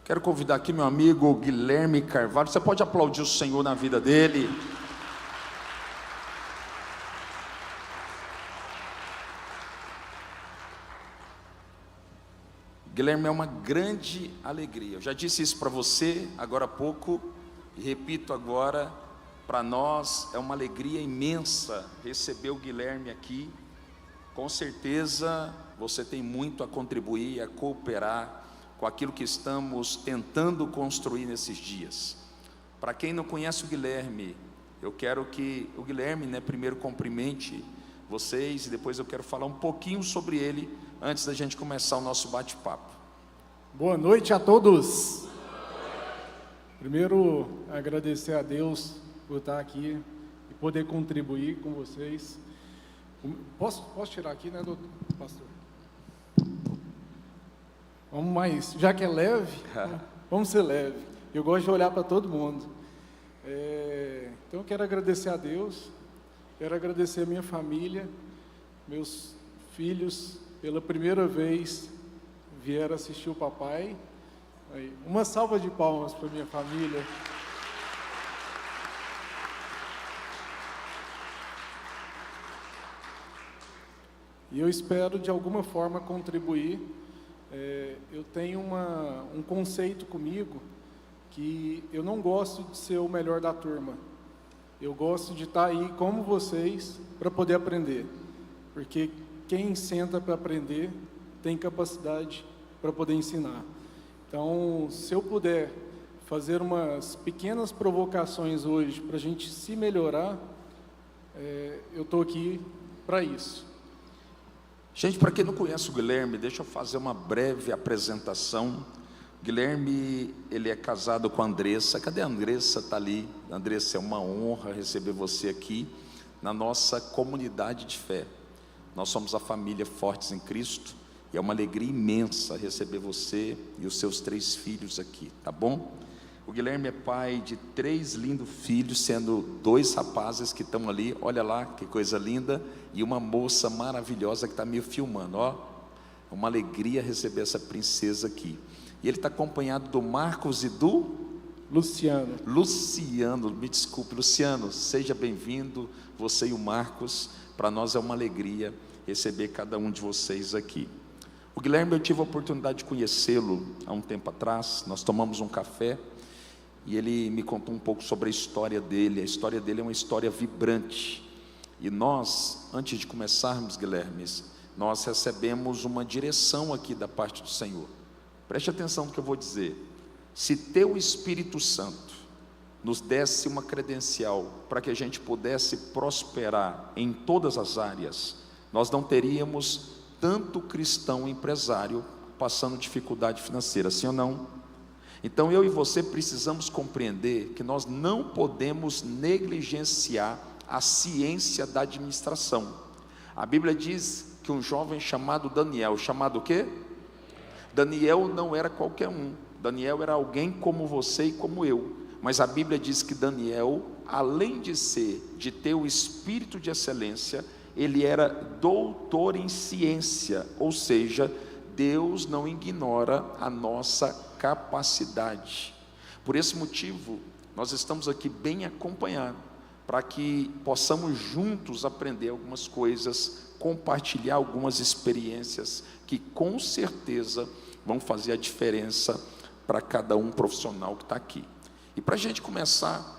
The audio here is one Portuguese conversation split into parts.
Quero convidar aqui meu amigo Guilherme Carvalho. Você pode aplaudir o Senhor na vida dele? Guilherme, é uma grande alegria. Eu já disse isso para você agora há pouco e repito agora, para nós é uma alegria imensa receber o Guilherme aqui. Com certeza você tem muito a contribuir, a cooperar com aquilo que estamos tentando construir nesses dias. Para quem não conhece o Guilherme, eu quero que o Guilherme, primeiro cumprimente vocês e depois eu quero falar um pouquinho sobre ele antes da gente começar o nosso bate-papo. Boa noite a todos. Primeiro, agradecer a Deus por estar aqui e poder contribuir com vocês. Posso tirar aqui, doutor, pastor? Vamos mais, já que é leve, vamos ser leve. Eu gosto de olhar para todo mundo. Então eu quero agradecer a Deus, quero agradecer a minha família, meus filhos, pela primeira vez vieram assistir o papai. Uma salva de palmas para minha família. E eu espero de alguma forma contribuir. Eu tenho um conceito comigo que eu não gosto de ser o melhor da turma. Eu gosto de estar aí como vocês para poder aprender, porque quem senta para aprender tem capacidade para poder ensinar. Então, se eu puder fazer umas pequenas provocações hoje para a gente se melhorar, eu estou aqui para isso. Gente, para quem não conhece o Guilherme, deixa eu fazer uma breve apresentação. Guilherme, ele é casado com a Andressa. Cadê a Andressa? Está ali. Andressa, é uma honra receber você aqui na nossa comunidade de fé. Nós somos a família Fortes em Cristo e é uma alegria imensa receber você e os seus 3 filhos aqui, tá bom? O Guilherme é pai de 3 lindos filhos, sendo 2 rapazes que estão ali, olha lá que coisa linda, e uma moça maravilhosa que está me filmando, ó. É uma alegria receber essa princesa aqui. E ele está acompanhado do Marcos e do Luciano. Luciano, me desculpe, Luciano, seja bem-vindo, você e o Marcos. Para nós é uma alegria receber cada um de vocês aqui. O Guilherme, eu tive a oportunidade de conhecê-lo há um tempo atrás. Nós tomamos um café e ele me contou um pouco sobre a história dele. A história dele é uma história vibrante. E nós, antes de começarmos, Guilherme, nós recebemos uma direção aqui da parte do Senhor. Preste atenção no que eu vou dizer. Se teu Espírito Santo nos desse uma credencial para que a gente pudesse prosperar em todas as áreas, nós não teríamos tanto cristão empresário passando dificuldade financeira, sim ou não? Então eu e você precisamos compreender que nós não podemos negligenciar a ciência da administração. A Bíblia diz que um jovem chamado Daniel, chamado o quê? Daniel não era qualquer um. Daniel era alguém como você e como eu. Mas a Bíblia diz que Daniel, além de ter o espírito de excelência, ele era doutor em ciência, ou seja, Deus não ignora a nossa capacidade. Por esse motivo, nós estamos aqui bem acompanhados, para que possamos juntos aprender algumas coisas, compartilhar algumas experiências, que com certeza vão fazer a diferença para cada um profissional que está aqui. E para a gente começar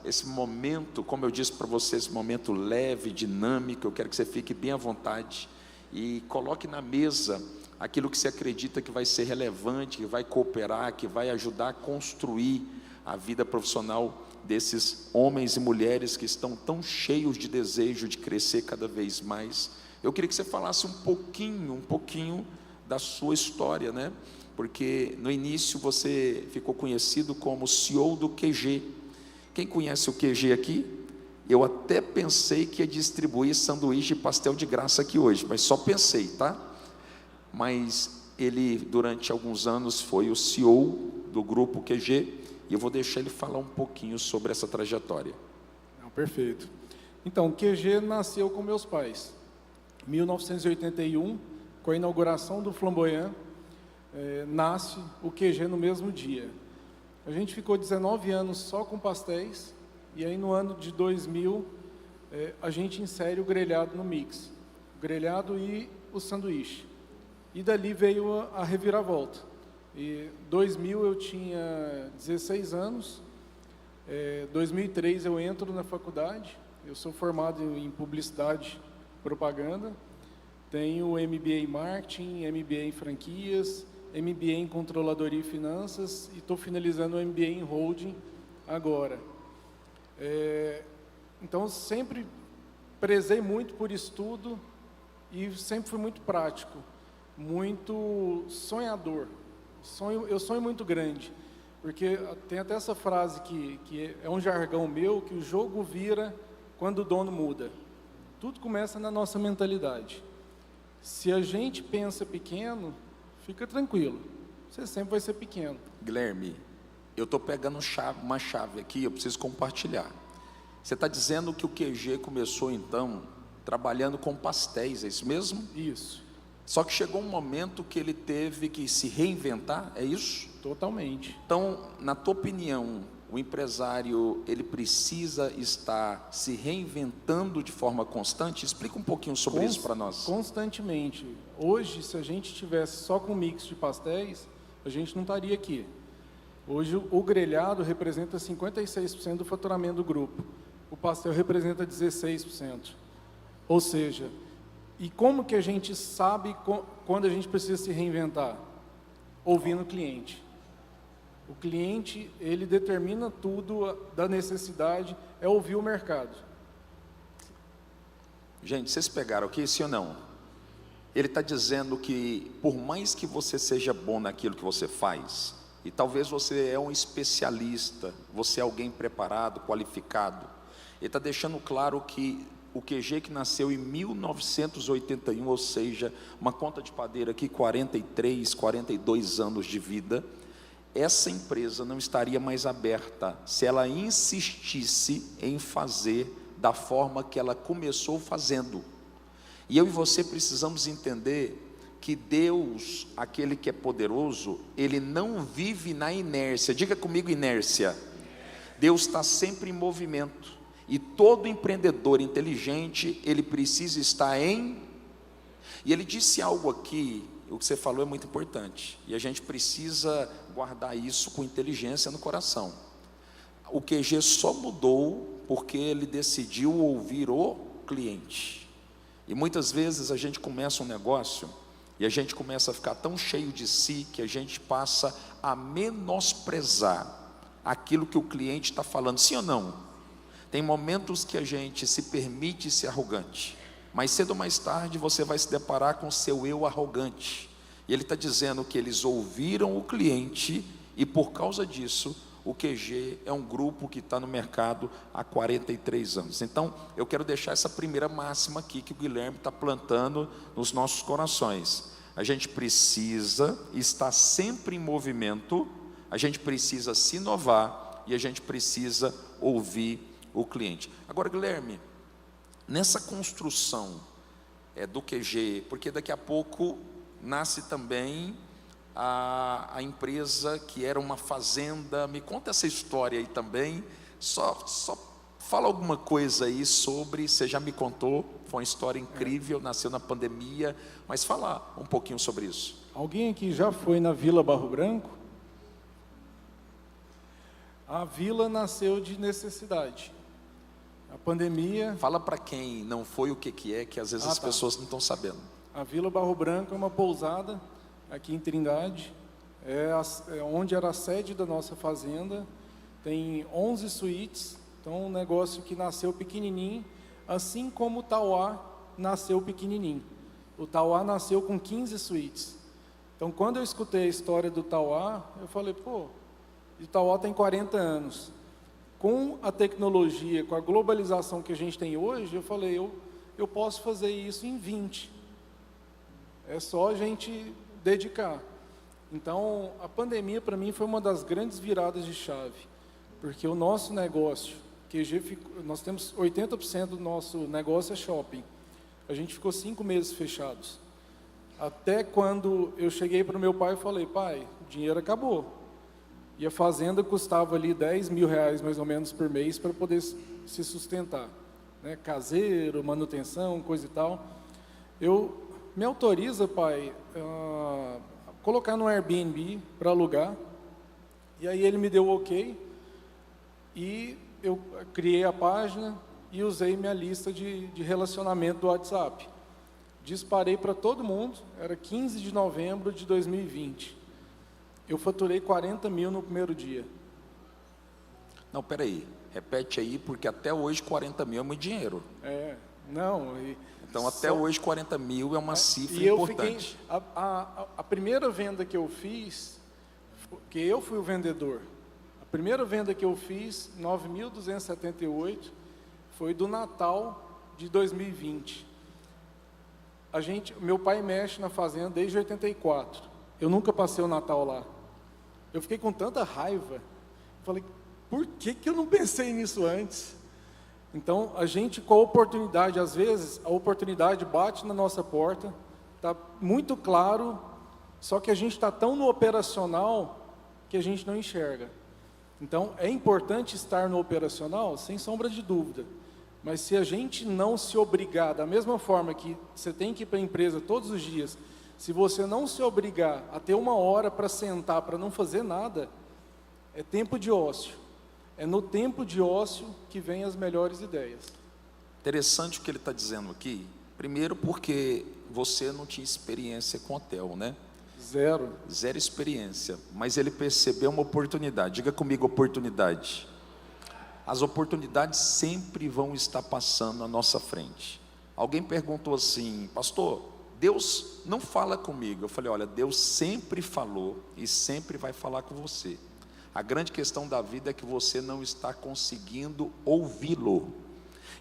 esse momento, como eu disse para você, esse momento leve, dinâmico, eu quero que você fique bem à vontade e coloque na mesa aquilo que você acredita que vai ser relevante, que vai cooperar, que vai ajudar a construir a vida profissional desses homens e mulheres que estão tão cheios de desejo de crescer cada vez mais. Eu queria que você falasse um pouquinho da sua história, porque no início você ficou conhecido como CEO do QG. Quem conhece o QG aqui? Eu até pensei que ia distribuir sanduíche e pastel de graça aqui hoje, mas só pensei, tá? Mas ele, durante alguns anos, foi o CEO do grupo QG, e eu vou deixar ele falar um pouquinho sobre essa trajetória. Perfeito. Então, o QG nasceu com meus pais. Em 1981, com a inauguração do Flamboyant, nasce o QG no mesmo dia. A gente ficou 19 anos só com pastéis, e aí no ano de 2000, a gente insere o grelhado no mix. O grelhado e o sanduíche. E dali veio a reviravolta. Em 2000 eu tinha 16 anos, 2003 eu entro na faculdade, eu sou formado em publicidade e propaganda, tenho MBA em marketing, MBA em franquias, MBA em controladoria e finanças e estou finalizando o MBA em holding agora. Então sempre prezei muito por estudo e sempre fui muito prático, muito sonhador. Eu sonho muito grande, porque tem até essa frase que é um jargão meu, que o jogo vira quando o dono muda. Tudo começa na nossa mentalidade. Se a gente pensa pequeno, fica tranquilo, você sempre vai ser pequeno. Guilherme, eu estou pegando uma chave aqui, eu preciso compartilhar. Você está dizendo que o QG começou então trabalhando com pastéis, é isso mesmo? Isso. Só que chegou um momento que ele teve que se reinventar, é isso? Totalmente. Então, na tua opinião, o empresário, ele precisa estar se reinventando de forma constante? Explica um pouquinho sobre isso para nós. Constantemente. Hoje, se a gente tivesse só com mix de pastéis, a gente não estaria aqui. Hoje, o grelhado representa 56% do faturamento do grupo. O pastel representa 16%. Ou seja, e como que a gente sabe quando a gente precisa se reinventar? Ouvindo o cliente. O cliente, ele determina tudo da necessidade, é ouvir o mercado. Gente, vocês pegaram aqui, sim ou não? Ele está dizendo que por mais que você seja bom naquilo que você faz, e talvez você é um especialista, você é alguém preparado, qualificado, ele está deixando claro que o QG que nasceu em 1981, ou seja, uma conta de padeiro aqui, 43, 42 anos de vida, essa empresa não estaria mais aberta se ela insistisse em fazer da forma que ela começou fazendo. E eu e você precisamos entender que Deus, aquele que é poderoso, Ele não vive na inércia. Diga comigo, inércia. Deus está sempre em movimento. E todo empreendedor inteligente, ele precisa estar em... E ele disse algo aqui, o que você falou é muito importante. E a gente precisa guardar isso com inteligência no coração. O QG só mudou porque ele decidiu ouvir o cliente. E muitas vezes a gente começa um negócio e a gente começa a ficar tão cheio de si que a gente passa a menosprezar aquilo que o cliente está falando, sim ou não? Tem momentos que a gente se permite ser arrogante, mas cedo ou mais tarde você vai se deparar com o seu eu arrogante. E ele está dizendo que eles ouviram o cliente e por causa disso o QG é um grupo que está no mercado há 43 anos. Então eu quero deixar essa primeira máxima aqui que o Guilherme está plantando nos nossos corações. A gente precisa estar sempre em movimento, a gente precisa se inovar e a gente precisa ouvir o cliente. Agora, Guilherme, nessa construção do QG, porque daqui a pouco nasce também a empresa que era uma fazenda, me conta essa história aí também, só fala alguma coisa aí sobre, você já me contou, foi uma história incrível, nasceu na pandemia, mas fala um pouquinho sobre isso. Alguém aqui já foi na Vila Barro Branco? A vila nasceu de necessidade. A pandemia... Fala para quem não foi o que é, que às vezes as pessoas não estão sabendo. A Vila Barro Branco é uma pousada aqui em Trindade, é onde era a sede da nossa fazenda, tem 11 suítes, então um negócio que nasceu pequenininho, assim como o Tauá nasceu pequenininho. O Tauá nasceu com 15 suítes. Então quando eu escutei a história do Tauá, eu falei, pô, o Tauá tem 40 anos. Com a tecnologia, com a globalização que a gente tem hoje, eu falei, eu posso fazer isso em 20. É só a gente dedicar. Então, a pandemia para mim foi uma das grandes viradas de chave, porque o nosso negócio, nós temos 80% do nosso negócio é shopping. A gente ficou 5 meses fechados. Até quando eu cheguei para o meu pai e falei, pai, o dinheiro acabou. E a fazenda custava ali R$10.000 mais ou menos por mês para poder se sustentar, né? Caseiro, manutenção, coisa e tal. Me autoriza, pai, colocar no Airbnb para alugar. E aí ele me deu o ok. E eu criei a página e usei minha lista de relacionamento do WhatsApp. Disparei para todo mundo, era 15 de novembro de 2020. Eu faturei 40 mil no primeiro dia. Não, peraí, repete aí, porque até hoje 40 mil é muito dinheiro. Então até hoje 40 mil é uma cifra importante. A primeira venda que eu fiz, que eu fui o vendedor, a primeira venda que eu fiz, 9.278, foi do Natal de 2020. Meu pai mexe na fazenda desde 84. Eu nunca passei o Natal lá. Eu fiquei com tanta raiva. Falei, por que eu não pensei nisso antes? Então, a gente com a oportunidade, às vezes, a oportunidade bate na nossa porta, está muito claro, só que a gente está tão no operacional que a gente não enxerga. Então, é importante estar no operacional, sem sombra de dúvida. Mas se a gente não se obrigar, da mesma forma que você tem que ir para a empresa todos os dias, se você não se obrigar a ter uma hora para sentar, para não fazer nada, é tempo de ócio. É no tempo de ócio que vem as melhores ideias. Interessante o que ele está dizendo aqui. Primeiro porque você não tinha experiência com hotel, né? Zero. Zero experiência. Mas ele percebeu uma oportunidade. Diga comigo, oportunidade. As oportunidades sempre vão estar passando à nossa frente. Alguém perguntou assim, pastor, Deus não fala comigo. Eu falei, olha, Deus sempre falou e sempre vai falar com você. A grande questão da vida é que você não está conseguindo ouvi-lo.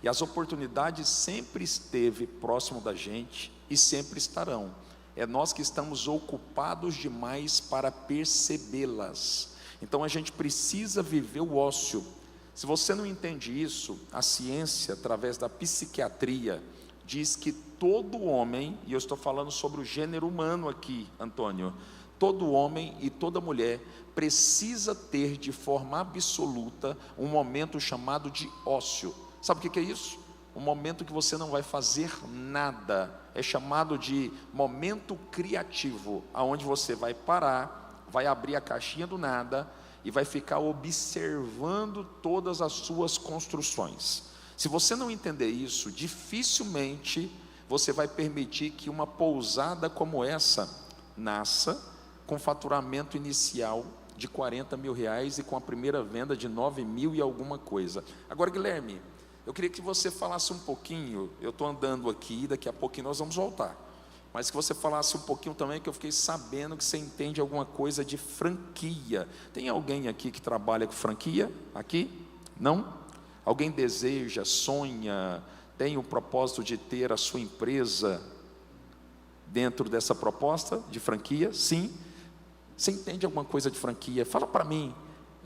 E as oportunidades sempre esteve próximo da gente e sempre estarão. É nós que estamos ocupados demais para percebê-las. Então a gente precisa viver o ócio. Se você não entende isso, a ciência, através da psiquiatria, diz que todo homem, e eu estou falando sobre o gênero humano aqui, Antônio, todo homem e toda mulher precisa ter de forma absoluta um momento chamado de ócio. Sabe o que é isso? Um momento que você não vai fazer nada, é chamado de momento criativo, aonde você vai parar, vai abrir a caixinha do nada e vai ficar observando todas as suas construções. Se você não entender isso, dificilmente você vai permitir que uma pousada como essa nasça com faturamento inicial de 40 mil reais e com a primeira venda de 9 mil e alguma coisa. Agora, Guilherme, eu queria que você falasse um pouquinho, eu estou andando aqui, daqui a pouquinho nós vamos voltar, mas que você falasse um pouquinho também, que eu fiquei sabendo que você entende alguma coisa de franquia. Tem alguém aqui que trabalha com franquia? Aqui? Não? Alguém deseja, sonha, tem o propósito de ter a sua empresa dentro dessa proposta de franquia? Sim. Você entende alguma coisa de franquia? Fala para mim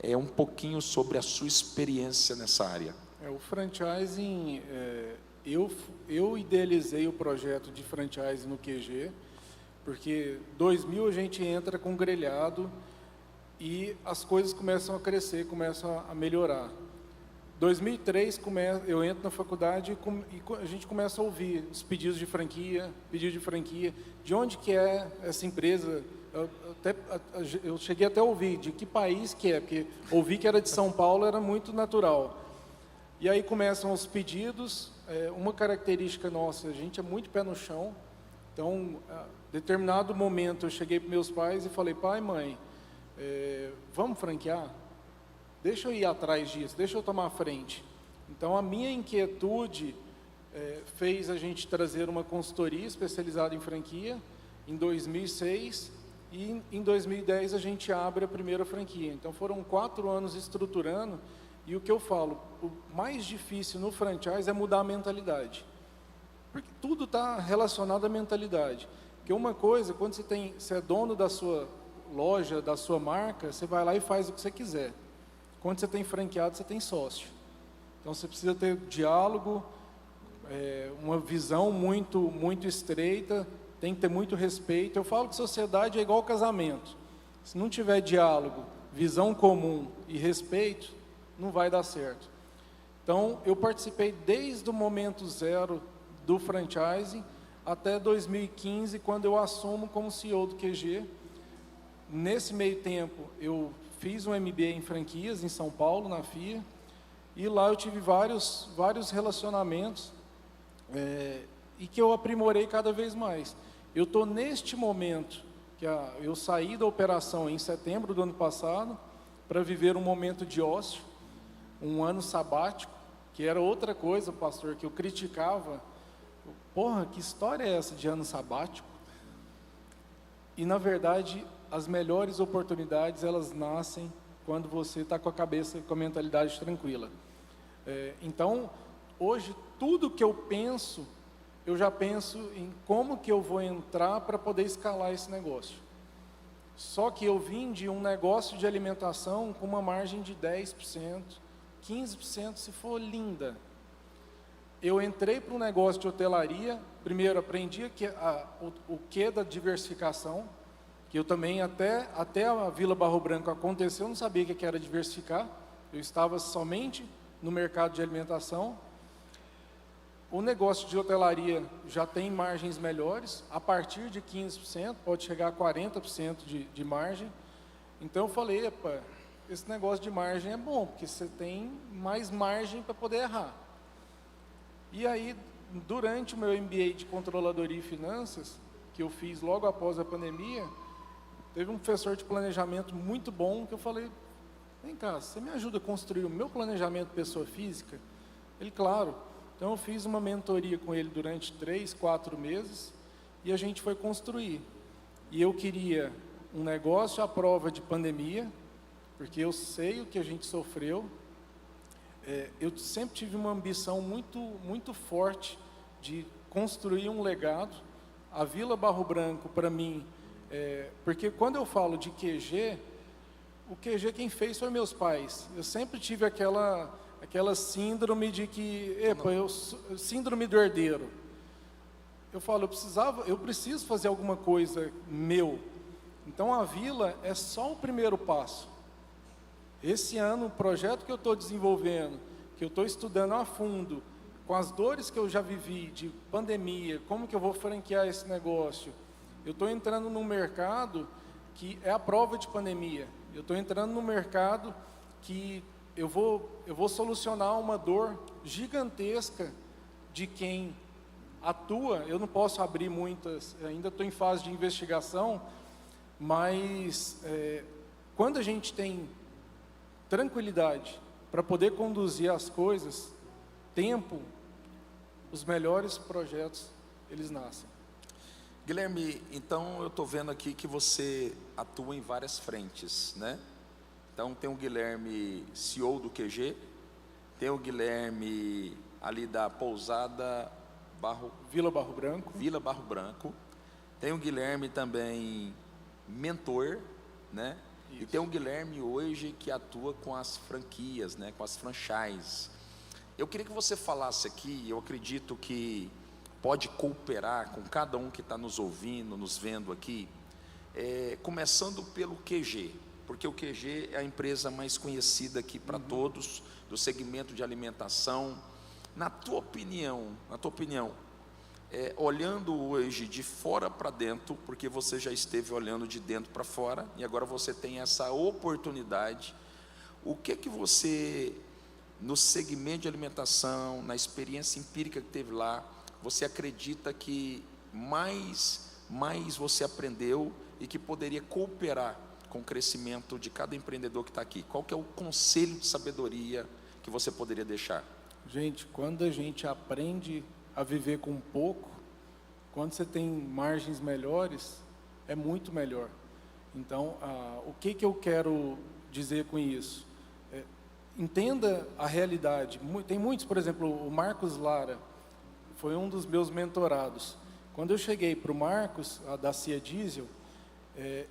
um pouquinho sobre a sua experiência nessa área. O franchising, eu idealizei o projeto de franchising no QG, porque 2000 a gente entra com grelhado e as coisas começam a crescer, começam a melhorar. 2003 eu entro na faculdade e a gente começa a ouvir os pedidos de franquia, de onde que é essa empresa. Eu cheguei até a ouvir de que país que é, porque ouvir que era de São Paulo era muito natural. E aí começam os pedidos. Uma característica nossa, a gente é muito pé no chão. Então, a determinado momento eu cheguei para meus pais e falei, pai, mãe, vamos franquear? Deixa eu ir atrás disso, deixa eu tomar a frente. Então, a minha inquietude fez a gente trazer uma consultoria especializada em franquia em 2006 e em 2010 a gente abre a primeira franquia. Então, foram 4 anos estruturando e o que eu falo, o mais difícil no franchise é mudar a mentalidade. Porque tudo está relacionado à mentalidade. Porque uma coisa, quando você é dono da sua loja, da sua marca, você vai lá e faz o que você quiser. Quando você tem franqueado, você tem sócio. Então, você precisa ter diálogo, uma visão muito, muito estreita, tem que ter muito respeito. Eu falo que sociedade é igual casamento. Se não tiver diálogo, visão comum e respeito, não vai dar certo. Então, eu participei desde o momento zero do franchising até 2015, quando eu assumo como CEO do QG. Nesse meio tempo, eu fiz um MBA em franquias em São Paulo, na FIA, e lá eu tive vários relacionamentos e que eu aprimorei cada vez mais. Eu estou neste momento, eu saí da operação em setembro do ano passado, para viver um momento de ócio, um ano sabático, que era outra coisa, pastor, que eu criticava. Porra, que história é essa de ano sabático? E, na verdade, as melhores oportunidades, elas nascem quando você está com a cabeça, com a mentalidade tranquila. Então, hoje, tudo que eu penso, eu já penso em como que eu vou entrar para poder escalar esse negócio. Só que eu vim de um negócio de alimentação com uma margem de 10%, 15% se for linda. Eu entrei para um negócio de hotelaria, primeiro aprendi o que da diversificação, que eu também até a Vila Barro Branco aconteceu, eu não sabia o que era diversificar, eu estava somente no mercado de alimentação. O negócio de hotelaria já tem margens melhores, a partir de 15%, pode chegar a 40% de margem. Então eu falei, epa, esse negócio de margem é bom, porque você tem mais margem para poder errar. E aí, durante o meu MBA de Controladoria e Finanças, que eu fiz logo após a pandemia, teve um professor de planejamento muito bom, que eu falei, vem cá, você me ajuda a construir o meu planejamento pessoa física? Ele, claro. Então eu fiz uma mentoria com ele durante 3, 4 meses, e a gente foi construir. E eu queria um negócio à prova de pandemia, porque eu sei o que a gente sofreu. Eu sempre tive uma ambição muito forte de construir um legado. A Vila Barro Branco, para mim, porque quando eu falo de QG, o QG quem fez foi meus pais. Eu sempre tive aquela síndrome de que, síndrome do herdeiro. Eu falo, eu preciso fazer alguma coisa meu. Então a Vila é só o primeiro passo. Esse ano, o projeto que eu estou desenvolvendo, que eu estou estudando a fundo, com as dores que eu já vivi de pandemia, como que eu vou franquear esse negócio? Eu estou entrando num mercado que é a prova de pandemia. Eu estou entrando num mercado que eu vou solucionar uma dor gigantesca de quem atua. Eu não posso abrir muitas, ainda estou em fase de investigação, mas quando a gente tem tranquilidade para poder conduzir as coisas, tempo, os melhores projetos, eles nascem. Guilherme, então eu estou vendo aqui que você atua em várias frentes, né? Então tem o Guilherme, CEO do QG, tem o Guilherme ali da pousada Vila Barro Branco, tem o Guilherme também mentor, né? Isso. E tem o Guilherme hoje que atua com as franquias, né? Com as franchises. Eu queria que você falasse aqui, eu acredito que pode cooperar com cada um que está nos ouvindo, nos vendo aqui, começando pelo QG, porque o QG é a empresa mais conhecida aqui para todos, do segmento de alimentação. Na tua opinião, olhando hoje de fora para dentro, porque você já esteve olhando de dentro para fora, e agora você tem essa oportunidade, o que você, no segmento de alimentação, na experiência empírica que teve lá, você acredita que mais você aprendeu e que poderia cooperar com o crescimento de cada empreendedor que está aqui? Qual que é o conselho de sabedoria que você poderia deixar? Gente, quando a gente aprende a viver com pouco, quando você tem margens melhores, é muito melhor. Então, o que eu quero dizer com isso? Entenda a realidade. Tem muitos, por exemplo, o Marcos Lara, foi um dos meus mentorados. Quando eu cheguei para o Marcos, da CIA Diesel,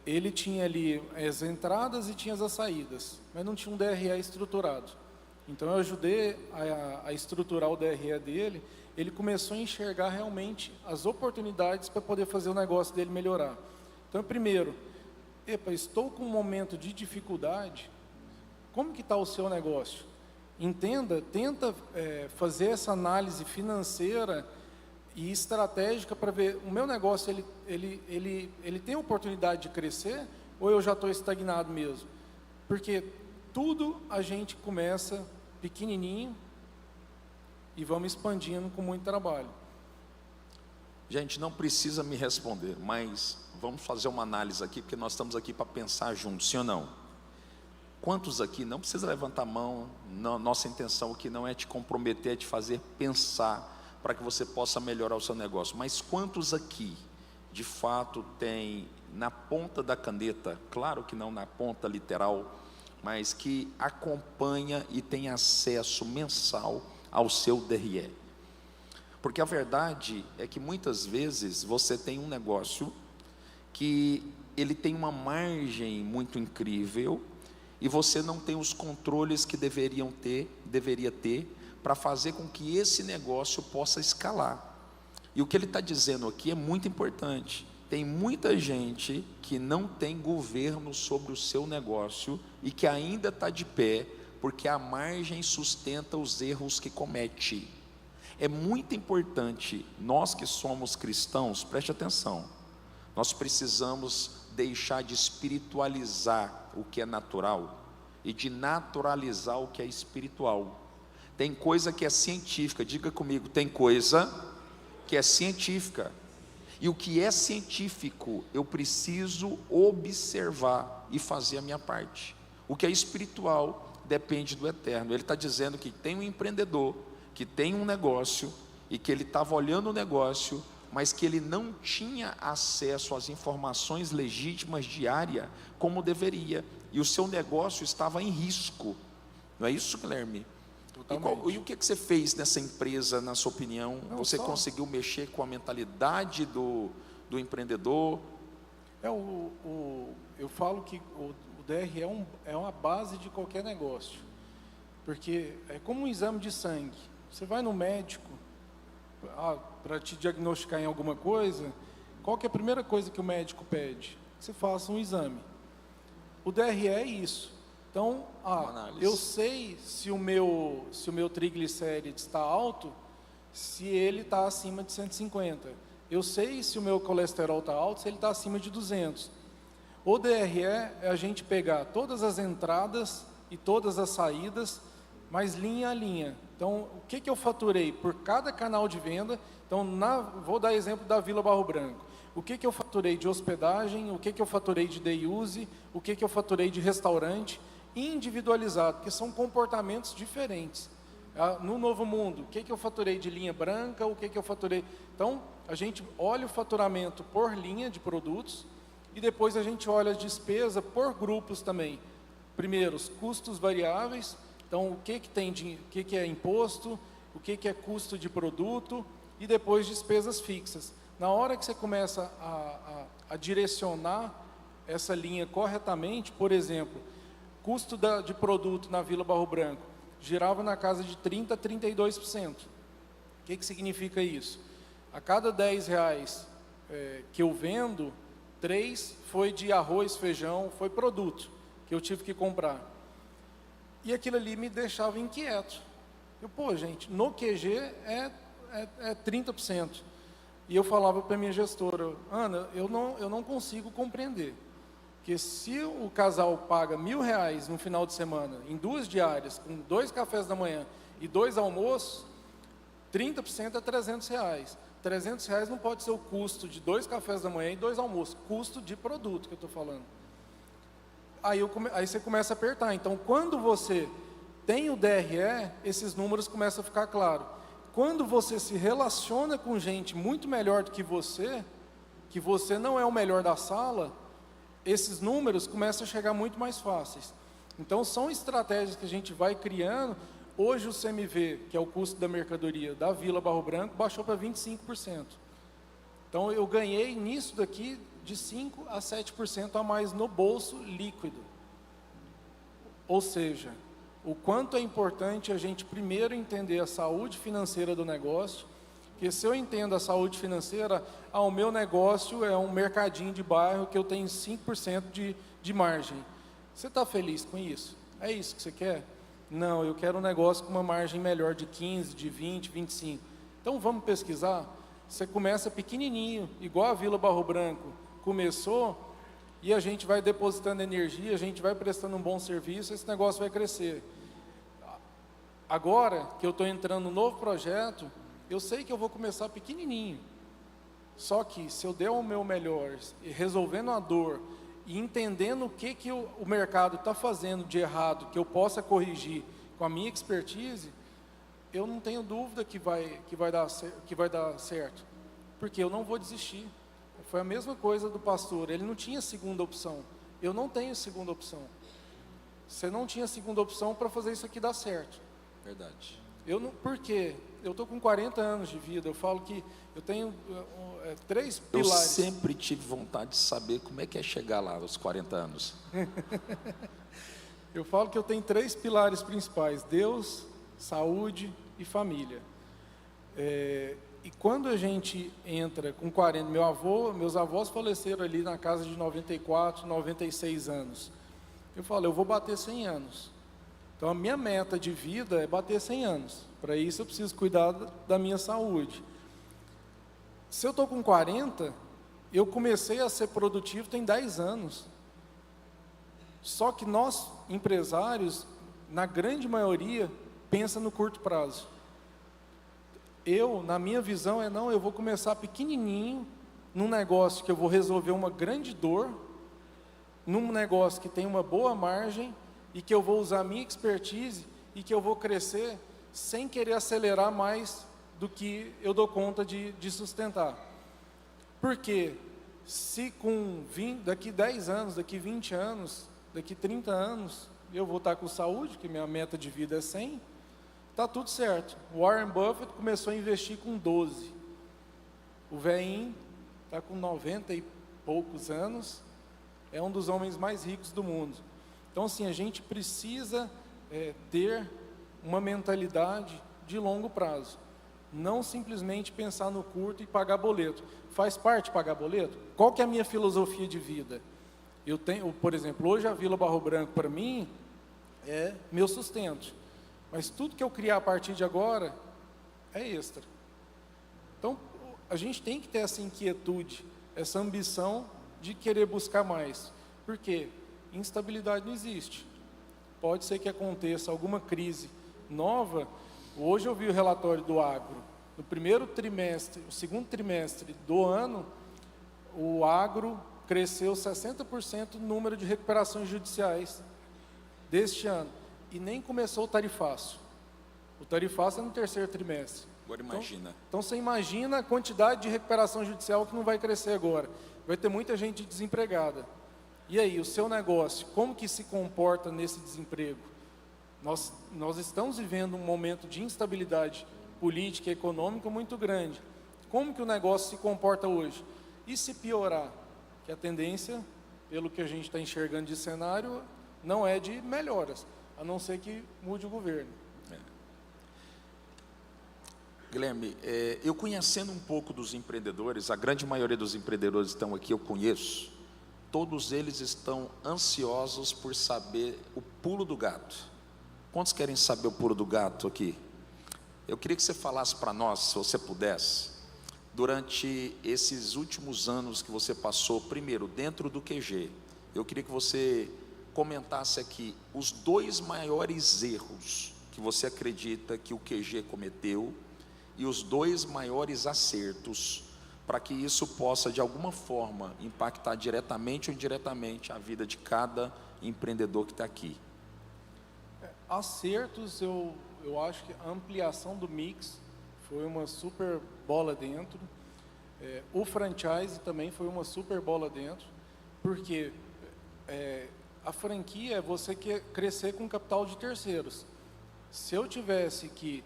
ele tinha ali as entradas e tinha as saídas, mas não tinha um DRE estruturado. Então eu ajudei a estruturar o DRE dele. Ele começou a enxergar realmente as oportunidades para poder fazer o negócio dele melhorar. Então, primeiro, estou com um momento de dificuldade, como que está o seu negócio? Entenda, tenta fazer essa análise financeira e estratégica para ver, o meu negócio, ele tem oportunidade de crescer ou eu já estou estagnado mesmo? Porque tudo a gente começa pequenininho e vamos expandindo com muito trabalho. Gente, não precisa me responder, mas vamos fazer uma análise aqui, porque nós estamos aqui para pensar juntos, sim ou não? Quantos aqui, não precisa levantar a mão, não, nossa intenção aqui não é te comprometer, é te fazer pensar, para que você possa melhorar o seu negócio, mas quantos aqui, de fato, tem na ponta da caneta, claro que não na ponta literal, mas que acompanha e tem acesso mensal ao seu DRE? Porque a verdade é que muitas vezes você tem um negócio que ele tem uma margem muito incrível e você não tem os controles que deveria ter para fazer com que esse negócio possa escalar. E o que ele está dizendo aqui é muito importante. Tem muita gente que não tem governo sobre o seu negócio e que ainda está de pé porque a margem sustenta os erros que comete. É muito importante, nós que somos cristãos, preste atenção, nós precisamos deixar de espiritualizar o que é natural e de naturalizar o que é espiritual. Tem coisa que é científica, diga comigo, tem coisa que é científica, e o que é científico eu preciso observar e fazer a minha parte. O que é espiritual depende do eterno. Ele está dizendo que tem um empreendedor que tem um negócio e que ele estava olhando o negócio, mas que ele não tinha acesso às informações legítimas diárias como deveria, e o seu negócio estava em risco. Não é isso, Guilherme? E o que você fez nessa empresa, na sua opinião? Você conseguiu mexer com a mentalidade do empreendedor? Eu falo que o DRE é uma base de qualquer negócio, porque é como um exame de sangue. Você vai no médico para te diagnosticar em alguma coisa, qual que é a primeira coisa que o médico pede? Que você faça um exame. O DRE é isso. Então, eu sei se o meu triglicérides está alto, se ele está acima de 150. Eu sei se o meu colesterol está alto, se ele está acima de 200. O DRE é a gente pegar todas as entradas e todas as saídas, mas linha a linha. Então, o que eu faturei por cada canal de venda? Então, vou dar exemplo da Vila Barro Branco. O que eu faturei de hospedagem, o que eu faturei de day use, o que eu faturei de restaurante, individualizado, porque são comportamentos diferentes. No Novo Mundo, o que eu faturei de linha branca, o que eu faturei... Então, a gente olha o faturamento por linha de produtos e depois a gente olha a despesa por grupos também. Primeiro, os custos variáveis. Então, o que é imposto, o que é custo de produto e depois despesas fixas. Na hora que você começa a direcionar essa linha corretamente, por exemplo, custo de produto na Vila Barro Branco girava na casa de 30% a 32%. O que significa isso? A cada R$10 que eu vendo, 3 foi de arroz, feijão, foi produto que eu tive que comprar. E aquilo ali me deixava inquieto. Gente, no QG é 30%. E eu falava para a minha gestora, Ana, eu não consigo compreender. Porque se o casal paga R$1.000 no final de semana, em 2 diárias, com 2 cafés da manhã e 2 almoços, 30% é R$300. R$300 não pode ser o custo de 2 cafés da manhã e 2 almoços. Custo de produto que eu estou falando. Aí você começa a apertar. Então, quando você tem o DRE, esses números começam a ficar claros. Quando você se relaciona com gente muito melhor do que você não é o melhor da sala, esses números começam a chegar muito mais fáceis. Então, são estratégias que a gente vai criando. Hoje, o CMV, que é o custo da mercadoria da Vila Barro Branco, baixou para 25%. Então, eu ganhei nisso daqui de 5% a 7% a mais no bolso líquido. Ou seja, o quanto é importante a gente primeiro entender a saúde financeira do negócio, porque se eu entendo a saúde financeira, o meu negócio é um mercadinho de bairro que eu tenho 5% de margem. Você está feliz com isso? É isso que você quer? Não, eu quero um negócio com uma margem melhor de 15, de 20, 25. Então vamos pesquisar? Você começa pequenininho, igual a Vila Barro Branco começou, e a gente vai depositando energia, a gente vai prestando um bom serviço, esse negócio vai crescer. Agora que eu estou entrando no novo projeto, eu sei que eu vou começar pequenininho. Só que se eu der o meu melhor, resolvendo a dor e entendendo o que o mercado está fazendo de errado, que eu possa corrigir com a minha expertise, eu não tenho dúvida que vai dar certo. Porque eu não vou desistir. Foi a mesma coisa do pastor, ele não tinha segunda opção. Eu não tenho segunda opção. Você não tinha segunda opção para fazer isso aqui dar certo. Verdade. Por quê? Eu estou com 40 anos de vida, eu falo que eu tenho 3 Eu pilares. sempre tive vontade de saber como é que é chegar lá aos 40 anos. Eu falo que eu tenho 3 pilares principais: Deus, saúde e família. E quando a gente entra com 40, meus avós faleceram ali na casa de 94, 96 anos. Eu falo, eu vou bater 100 anos. Então a minha meta de vida é bater 100 anos. Para isso eu preciso cuidar da minha saúde. Se eu estou com 40, eu comecei a ser produtivo tem 10 anos. Só que nós, empresários, na grande maioria, pensa no curto prazo. Na minha visão, eu vou começar pequenininho, num negócio que eu vou resolver uma grande dor, num negócio que tem uma boa margem, e que eu vou usar a minha expertise, e que eu vou crescer sem querer acelerar mais do que eu dou conta de sustentar. Porque se daqui 10 anos, daqui 20 anos, daqui 30 anos, eu vou estar com saúde, que minha meta de vida é 100, está tudo certo. O Warren Buffett começou a investir com 12. O velhinho está com 90 e poucos anos, é um dos homens mais ricos do mundo. Então, assim, a gente precisa ter uma mentalidade de longo prazo. Não simplesmente pensar no curto e pagar boleto. Faz parte pagar boleto? Qual que é a minha filosofia de vida? Eu tenho, por exemplo, hoje a Vila Barro Branco, para mim, é meu sustento. Mas tudo que eu criar a partir de agora é extra. Então, a gente tem que ter essa inquietude, essa ambição de querer buscar mais. Por quê? Instabilidade não existe. Pode ser que aconteça alguma crise nova. Hoje eu vi o relatório do agro. No primeiro trimestre, o segundo trimestre do ano, o agro cresceu 60% no número de recuperações judiciais deste ano. E nem começou o tarifaço. O tarifaço é no terceiro trimestre. Agora imagina. Então você imagina a quantidade de recuperação judicial que não vai crescer agora. Vai ter muita gente desempregada. E aí, o seu negócio, como que se comporta nesse desemprego? Nós estamos vivendo um momento de instabilidade política e econômica muito grande. Como que o negócio se comporta hoje? E se piorar? Que a tendência, pelo que a gente está enxergando de cenário, não é de melhoras, a não ser que mude o governo. Guilherme, eu conhecendo um pouco dos empreendedores, a grande maioria dos empreendedores que estão aqui eu conheço, todos eles estão ansiosos por saber o pulo do gato. Quantos querem saber o pulo do gato aqui? Eu queria que você falasse para nós, se você pudesse, durante esses últimos anos que você passou, primeiro, dentro do QG, eu queria que você comentasse aqui os 2 maiores erros que você acredita que o QG cometeu e os 2 maiores acertos, para que isso possa, de alguma forma, impactar diretamente ou indiretamente a vida de cada empreendedor que está aqui. Acertos, eu acho que a ampliação do mix foi uma super bola dentro. O franchise também foi uma super bola dentro, porque a franquia é você crescer com capital de terceiros. Se eu tivesse que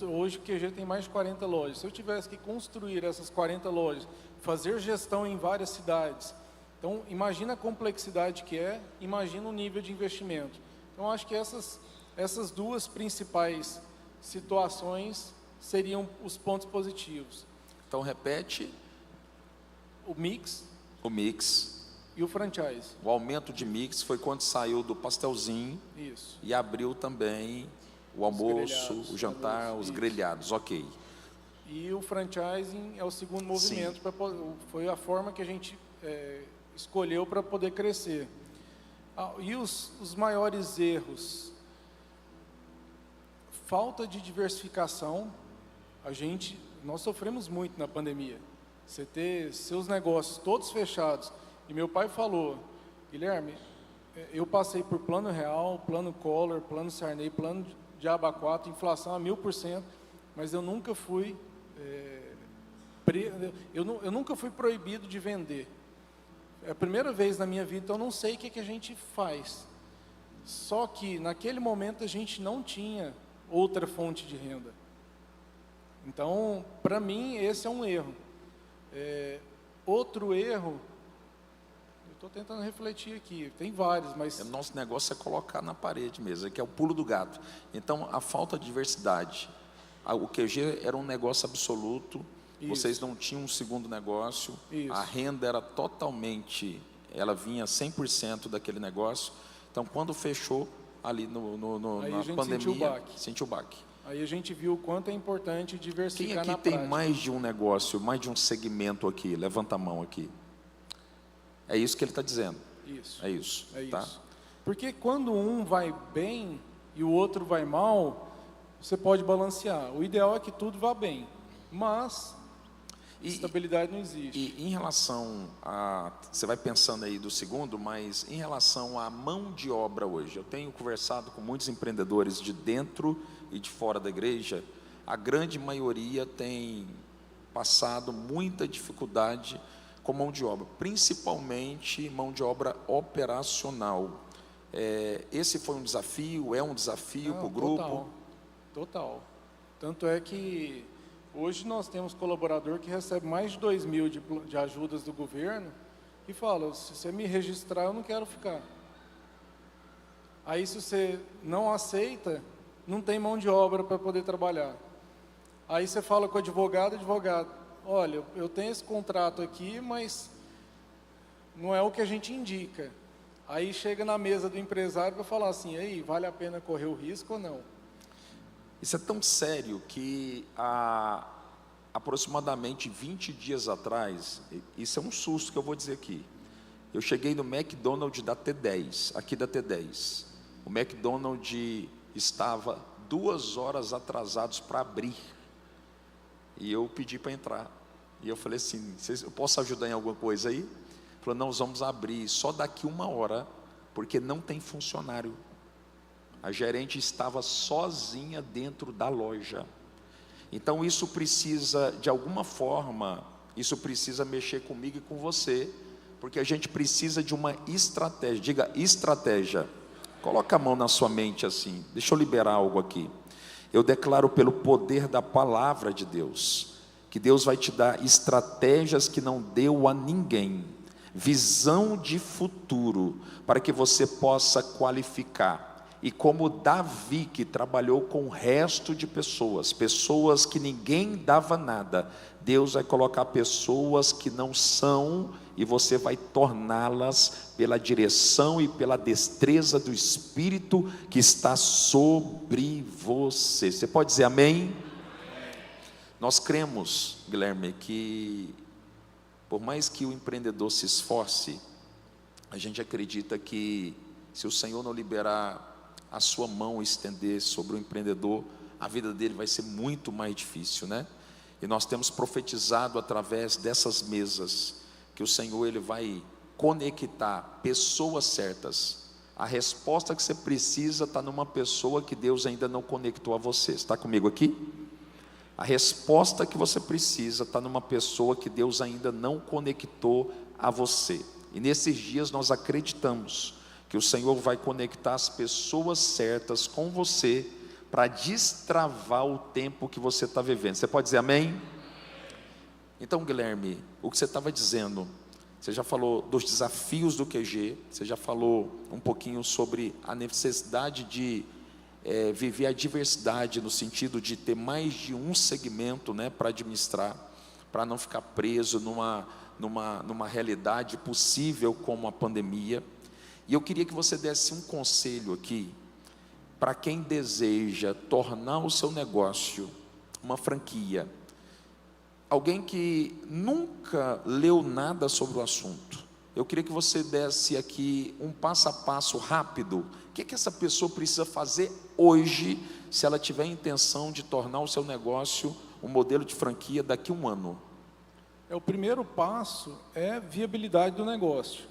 hoje o QG tem mais de 40 lojas. Se eu tivesse que construir essas 40 lojas, fazer gestão em várias cidades, então imagina a complexidade que imagina o nível de investimento. Então acho que essas essas duas principais situações seriam os pontos positivos. Então repete. O mix O mix. e o franchise. O aumento de mix foi quando saiu do pastelzinho. Isso. E abriu também o almoço, grelhados, o jantar, almoço, os isso. grelhados, ok. E o franchising é o segundo movimento, foi a forma que a gente escolheu para poder crescer. E os maiores erros? Falta de diversificação. Nós sofremos muito na pandemia. Você ter seus negócios todos fechados. E meu pai falou, Guilherme, eu passei por plano real, plano Collor, plano Sarney, plano de aba 4, inflação a 1000%, mas eu nunca fui eu nunca fui proibido de vender. É a primeira vez na minha vida, então eu não sei o que a gente faz. Só que naquele momento a gente não tinha outra fonte de renda. Então, para mim, esse é um erro. Outro erro, eu estou tentando refletir aqui, tem vários, mas... O nosso negócio é colocar na parede mesmo, que é o pulo do gato. Então, a falta de diversidade. O QG era um negócio absoluto, Isso. Vocês não tinham um segundo negócio, Isso. A renda era totalmente, ela vinha 100% daquele negócio. Então, quando fechou ali na pandemia, sentiu o baque. Aí a gente viu o quanto é importante diversificar Quem aqui na tem prática. mais de um negócio, mais de um segmento aqui? Levanta a mão aqui. É isso que ele está dizendo. Isso. É isso. É Tá? isso. Porque quando um vai bem e o outro vai mal, você pode balancear. O ideal é que tudo vá bem, mas estabilidade não existe. E em relação a... Você vai pensando aí do segundo, mas em relação à mão de obra hoje, eu tenho conversado com muitos empreendedores de dentro e de fora da igreja. A grande maioria tem passado muita dificuldade com mão de obra, principalmente mão de obra operacional. Esse foi um desafio, é um desafio para o grupo? Total. Tanto é que hoje nós temos colaborador que recebe mais de 2.000 de ajudas do governo e fala, se você me registrar, eu não quero ficar. Aí se você não aceita, não tem mão de obra para poder trabalhar. Aí você fala com o advogado, olha, eu tenho esse contrato aqui, mas não é o que a gente indica. Aí chega na mesa do empresário para falar assim, aí, vale a pena correr o risco ou não? Isso é tão sério que há aproximadamente 20 dias atrás, isso é um susto que eu vou dizer aqui, eu cheguei no McDonald's da T10, aqui da T10. O McDonald's estava 2 horas atrasados para abrir. E eu pedi para entrar. E eu falei assim, eu posso ajudar em alguma coisa aí? Ele falou, não, nós vamos abrir só daqui 1 hora, porque não tem funcionário. A gerente estava sozinha dentro da loja. Então isso precisa, de alguma forma, isso precisa mexer comigo e com você, porque a gente precisa de uma estratégia. Diga, estratégia. Coloca a mão na sua mente assim, deixa eu liberar algo aqui. Eu declaro pelo poder da palavra de Deus, que Deus vai te dar estratégias que não deu a ninguém, visão de futuro, para que você possa qualificar. E como Davi, que trabalhou com o resto de pessoas que ninguém dava nada, Deus vai colocar pessoas que não são, e você vai torná-las pela direção e pela destreza do Espírito que está sobre você. Você pode dizer amém? Nós cremos, Guilherme, que por mais que o empreendedor se esforce, a gente acredita que se o Senhor não liberar a sua mão, estender sobre o empreendedor, a vida dele vai ser muito mais difícil, né? E nós temos profetizado através dessas mesas, que o Senhor ele vai conectar pessoas certas. A resposta que você precisa está numa pessoa que Deus ainda não conectou a você. Está comigo aqui? A resposta que você precisa está numa pessoa que Deus ainda não conectou a você. E nesses dias nós acreditamos que o Senhor vai conectar as pessoas certas com você para destravar o tempo que você está vivendo. Você pode dizer amém? Então, Guilherme, o que você estava dizendo, você já falou dos desafios do QG, você já falou um pouquinho sobre a necessidade de viver a diversidade no sentido de ter mais de um segmento, né, para administrar, para não ficar preso numa realidade possível como a pandemia. E eu queria que você desse um conselho aqui para quem deseja tornar o seu negócio uma franquia. Alguém que nunca leu nada sobre o assunto. Eu queria que você desse aqui um passo a passo rápido. O que essa pessoa precisa fazer hoje, se ela tiver a intenção de tornar o seu negócio um modelo de franquia daqui a um ano? O primeiro passo é viabilidade do negócio.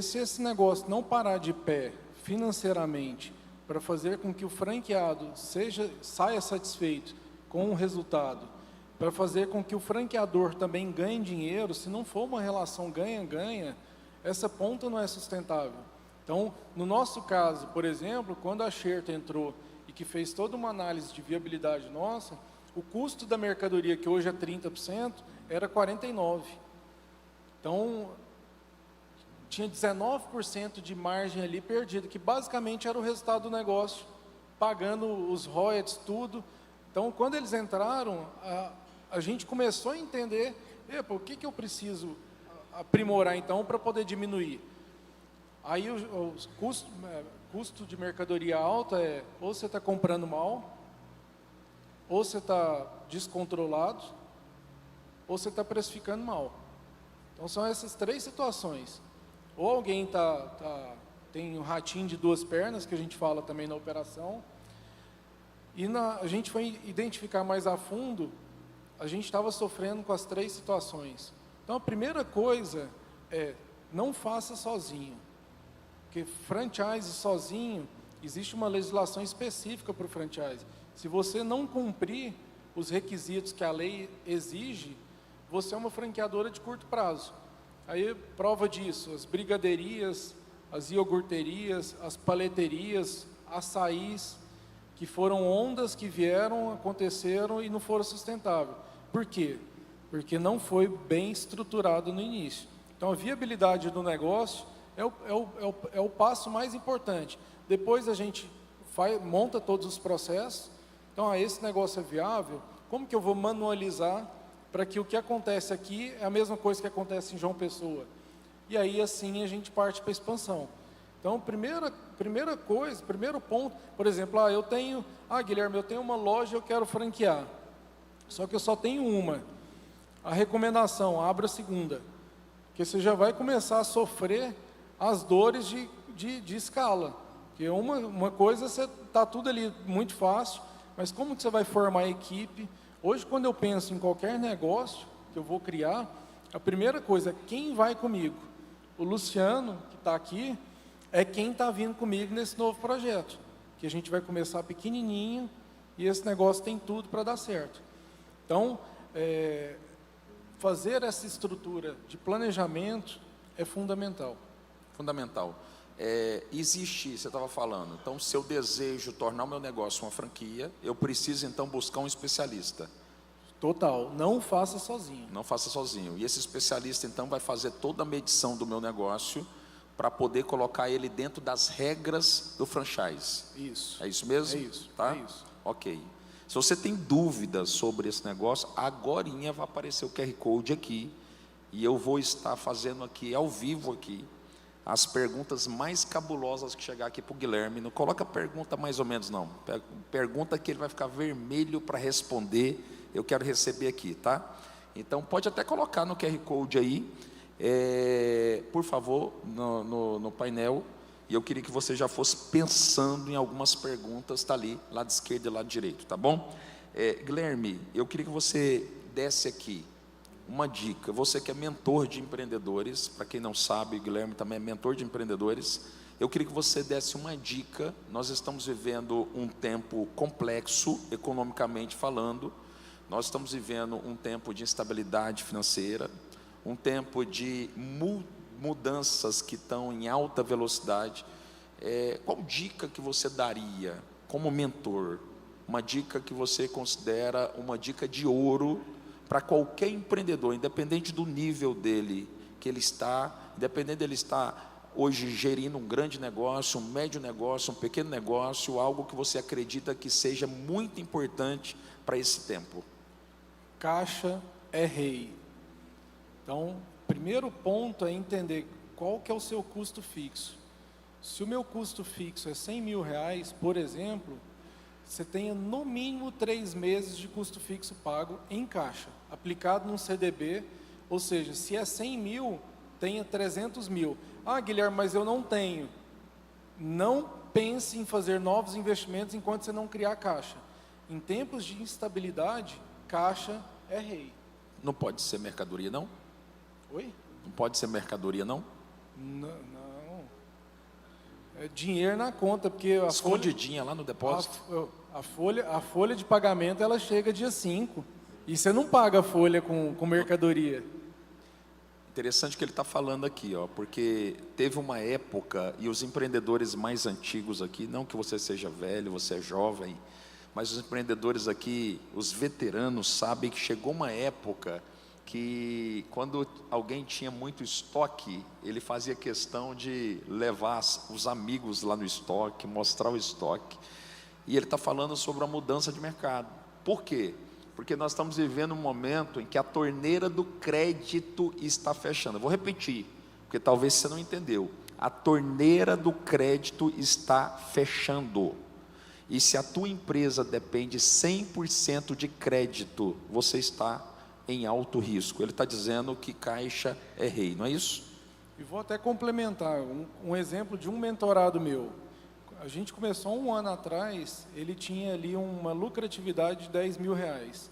Se esse negócio não parar de pé financeiramente para fazer com que o franqueado saia satisfeito com o resultado, para fazer com que o franqueador também ganhe dinheiro, se não for uma relação ganha-ganha, essa ponta não é sustentável. Então, no nosso caso, por exemplo, quando a Xerta entrou e que fez toda uma análise de viabilidade nossa, o custo da mercadoria, que hoje é 30%, era 49%. Então, tinha 19% de margem ali perdida, que basicamente era o resultado do negócio, pagando os royalties, tudo. Então, quando eles entraram, a gente começou a entender, o que eu preciso aprimorar então para poder diminuir? Aí o custo de mercadoria alta ou você está comprando mal, ou você está descontrolado, ou você está precificando mal. Então são essas três situações. Ou alguém tem um ratinho de duas pernas, que a gente fala também na operação, e a gente foi identificar mais a fundo, a gente estava sofrendo com as três situações. Então a primeira coisa é, não faça sozinho. Porque franchise sozinho, existe uma legislação específica para o franchise. Se você não cumprir os requisitos que a lei exige, você é uma franqueadora de curto prazo. Aí, prova disso, as brigaderias, as iogurterias, as paleterias, açaís, que foram ondas que vieram, aconteceram e não foram sustentáveis. Por quê? Porque não foi bem estruturado no início. Então, a viabilidade do negócio é o passo mais importante. Depois a gente monta todos os processos. Então, esse negócio é viável, como que eu vou manualizar para que o que acontece aqui é a mesma coisa que acontece em João Pessoa? E aí, assim, a gente parte para a expansão. Então, primeira coisa, primeiro ponto, por exemplo, Guilherme, eu tenho uma loja, eu quero franquear, só que eu só tenho uma. A recomendação, abra a segunda, porque você já vai começar a sofrer as dores de escala. Porque uma coisa, você está tudo ali muito fácil, mas como que você vai formar a equipe? Hoje, quando eu penso em qualquer negócio que eu vou criar, a primeira coisa é quem vai comigo. O Luciano, que está aqui, é quem está vindo comigo nesse novo projeto, que a gente vai começar pequenininho e esse negócio tem tudo para dar certo. Então, fazer essa estrutura de planejamento é fundamental. Fundamental. Existe, você estava falando, então se eu desejo tornar o meu negócio uma franquia, eu preciso então buscar um especialista. Total, não faça sozinho. Não faça sozinho. E esse especialista então vai fazer toda a medição do meu negócio para poder colocar ele dentro das regras do franchise. Isso. É isso mesmo? É isso. Tá? É isso. Ok. Se você tem dúvidas sobre esse negócio, agorinha vai aparecer o QR Code aqui e eu vou estar fazendo aqui ao vivo aqui as perguntas mais cabulosas que chegar aqui para o Guilherme. Não coloca pergunta mais ou menos não, pergunta que ele vai ficar vermelho para responder. Eu quero receber aqui, tá? Então pode até colocar no QR Code aí, por favor, no painel. E eu queria que você já fosse pensando em algumas perguntas, está ali, lado esquerdo e lado direito, tá bom? Guilherme, eu queria que você desse aqui uma dica. Você que é mentor de empreendedores, para quem não sabe, o Guilherme também é mentor de empreendedores. Eu queria que você desse uma dica. Nós estamos vivendo um tempo complexo, economicamente falando. Nós estamos vivendo um tempo de instabilidade financeira, um tempo de mudanças que estão em alta velocidade. Qual dica que você daria como mentor? Uma dica que você considera uma dica de ouro para qualquer empreendedor, independente do nível dele que ele está, independente dele estar hoje gerindo um grande negócio, um médio negócio, um pequeno negócio, algo que você acredita que seja muito importante para esse tempo? Caixa é rei. Então, primeiro ponto é entender qual que é o seu custo fixo. Se o meu custo fixo é R$100.000, por exemplo, você tenha no mínimo 3 meses de custo fixo pago em caixa, aplicado num CDB, ou seja, se é 100 mil, tenha 300 mil. Ah, Guilherme, mas eu não tenho. Não pense em fazer novos investimentos enquanto você não criar caixa. Em tempos de instabilidade, caixa é rei. Não pode ser mercadoria, não? Oi? Não pode ser mercadoria, não? Não. É dinheiro na conta, porque a escondidinha lá no depósito. A folha de pagamento, ela chega dia 5. E você não paga a folha com mercadoria. Interessante o que ele está falando aqui, ó, porque teve uma época, e os empreendedores mais antigos aqui, não que você seja velho, você é jovem, mas os empreendedores aqui, os veteranos, sabem que chegou uma época que quando alguém tinha muito estoque, ele fazia questão de levar os amigos lá no estoque, mostrar o estoque. E ele está falando sobre a mudança de mercado. Por quê? Porque nós estamos vivendo um momento em que a torneira do crédito está fechando. Eu vou repetir, porque talvez você não entendeu. A torneira do crédito está fechando. E se a tua empresa depende 100% de crédito, você está em alto risco. Ele está dizendo que caixa é rei, não é isso? E vou até complementar um exemplo de um mentorado meu. A gente começou 1 ano atrás, ele tinha ali uma lucratividade de R$10.000.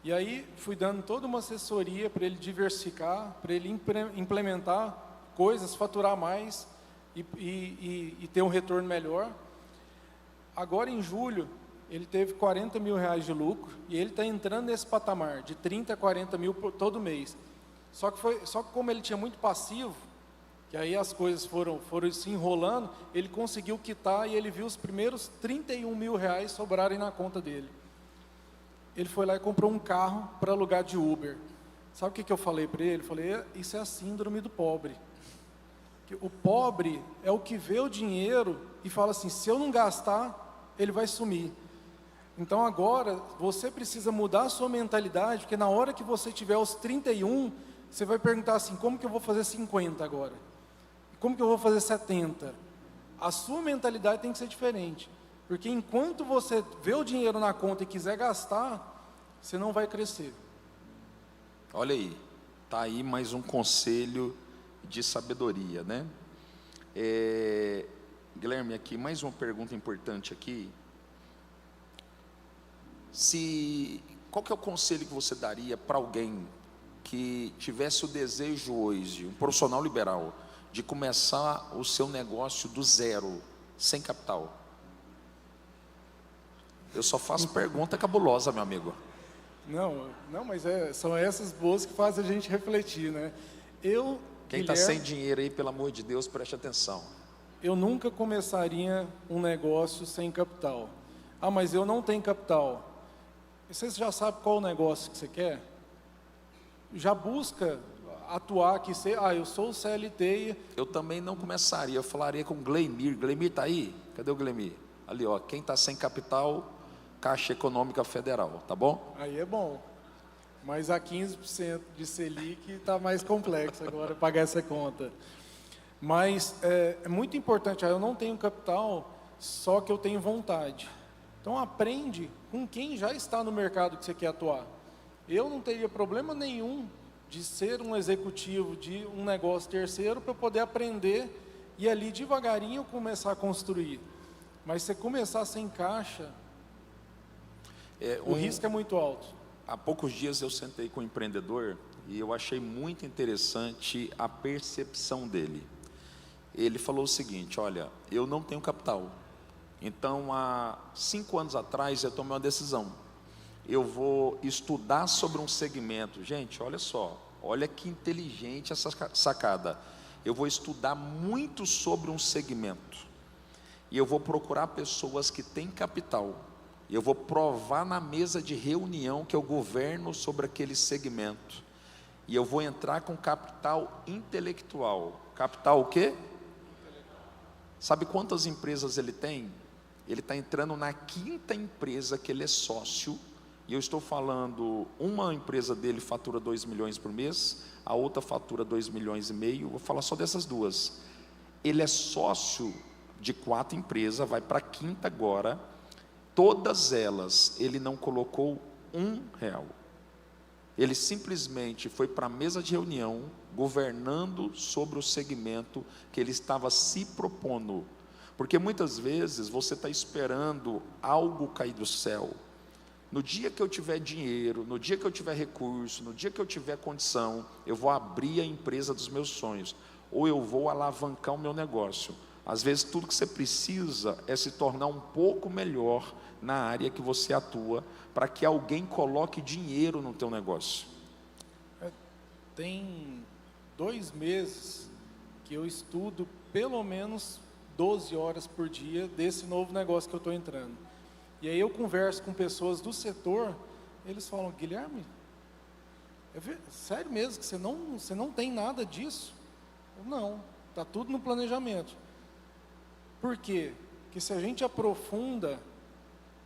E aí fui dando toda uma assessoria para ele diversificar, para ele implementar coisas, faturar mais e ter um retorno melhor. Agora em julho, ele teve R$40.000 de lucro e ele está entrando nesse patamar de 30 a 40 mil todo mês. Só que como ele tinha muito passivo, que aí as coisas foram se enrolando, ele conseguiu quitar e ele viu os primeiros R$31.000 sobrarem na conta dele. Ele foi lá e comprou um carro para alugar de Uber. Sabe o que eu falei para ele? Eu falei, isso é a síndrome do pobre. O pobre é o que vê o dinheiro e fala assim, se eu não gastar, ele vai sumir. Então agora, você precisa mudar a sua mentalidade, porque na hora que você tiver os 31, você vai perguntar assim, como que eu vou fazer 50 agora? Como que eu vou fazer 70? A sua mentalidade tem que ser diferente, porque enquanto você vê o dinheiro na conta e quiser gastar, você não vai crescer. Olha aí, está aí mais um conselho de sabedoria, né? Guilherme, aqui, mais uma pergunta importante aqui. Qual que é o conselho que você daria para alguém que tivesse o desejo hoje, um profissional liberal, de começar o seu negócio do zero, sem capital? Eu só faço pergunta cabulosa, meu amigo. Não, mas são essas boas que fazem a gente refletir, né? Quem está sem dinheiro aí, pelo amor de Deus, preste atenção. Eu nunca começaria um negócio sem capital. Ah, mas eu não tenho capital. Você já sabe qual o negócio que você quer? Já busca atuar aqui, eu sou o CLT. Eu também não começaria, eu falaria com o Gleimir. Gleimir está aí? Cadê o Gleimir? Ali, ó, quem está sem capital, Caixa Econômica Federal, tá bom? Aí é bom. Mas a 15% de Selic está mais complexo agora pagar essa conta. Mas é muito importante, eu não tenho capital, só que eu tenho vontade. Então aprende com quem já está no mercado que você quer atuar. Eu não teria problema nenhum de ser um executivo de um negócio terceiro para poder aprender e ali devagarinho começar a construir. Mas se começar sem caixa, o risco é muito alto. Há poucos dias eu sentei com um empreendedor e eu achei muito interessante a percepção dele. Ele falou o seguinte, olha, eu não tenho capital. Então, há 5 anos atrás, eu tomei uma decisão. Eu vou estudar sobre um segmento. Gente, olha só, olha que inteligente essa sacada. Eu vou estudar muito sobre um segmento. E eu vou procurar pessoas que têm capital. E eu vou provar na mesa de reunião que eu governo sobre aquele segmento. E eu vou entrar com capital intelectual. Capital o quê? Sabe quantas empresas ele tem? Ele está entrando na 5ª empresa que ele é sócio, e eu estou falando, uma empresa dele fatura 2 milhões por mês, a outra fatura 2,5 milhões, vou falar só dessas duas. Ele é sócio de 4 empresas, vai para a 5ª agora, todas elas, ele não colocou R$1. Ele simplesmente foi para a mesa de reunião, governando sobre o segmento que ele estava se propondo. Porque muitas vezes você está esperando algo cair do céu. No dia que eu tiver dinheiro, no dia que eu tiver recurso, no dia que eu tiver condição, eu vou abrir a empresa dos meus sonhos, ou eu vou alavancar o meu negócio. Às vezes tudo que você precisa é se tornar um pouco melhor na área que você atua, para que alguém coloque dinheiro no teu negócio. Tem 2 meses que eu estudo pelo menos 12 horas por dia desse novo negócio que eu estou entrando. E aí eu converso com pessoas do setor, eles falam: Guilherme, sério mesmo que você não tem nada disso? Não, está tudo no planejamento. Por quê? Porque se a gente aprofunda,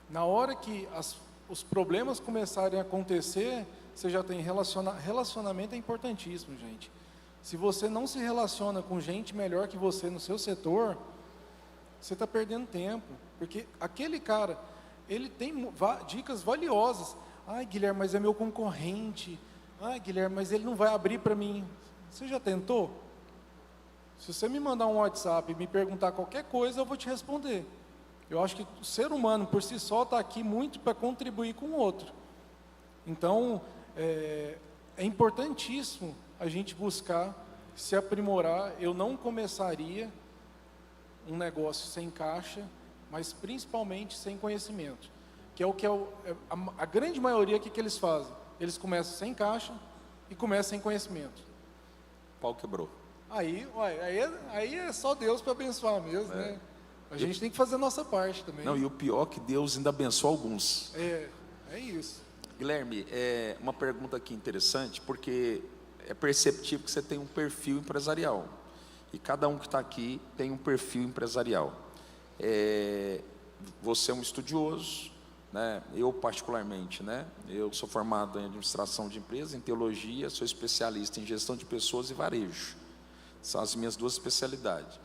na hora que os problemas começarem a acontecer, você já tem relacionamento é importantíssimo, gente. Se você não se relaciona com gente melhor que você no seu setor, você está perdendo tempo, porque aquele cara, ele tem dicas valiosas. Ai, Guilherme, mas é meu concorrente. Ai, Guilherme, mas ele não vai abrir para mim. Você já tentou? Se você me mandar um WhatsApp e me perguntar qualquer coisa, eu vou te responder. Eu acho que o ser humano, por si só, está aqui muito para contribuir com o outro. Então, é importantíssimo a gente buscar se aprimorar. Eu não começaria um negócio sem caixa, mas principalmente sem conhecimento, que é o que a grande maioria, que eles fazem? Eles começam sem caixa e começam sem conhecimento. Pau quebrou. Aí é só Deus para abençoar mesmo, né? A gente tem que fazer a nossa parte também. Não, e o pior é que Deus ainda abençoa alguns. É isso. Guilherme, uma pergunta aqui interessante, porque é perceptível que você tem um perfil empresarial. E cada um que está aqui tem um perfil empresarial. Você é um estudioso, né? Eu particularmente, né? Eu sou formado em administração de empresas, em teologia, sou especialista em gestão de pessoas e varejo. São as minhas 2 especialidades.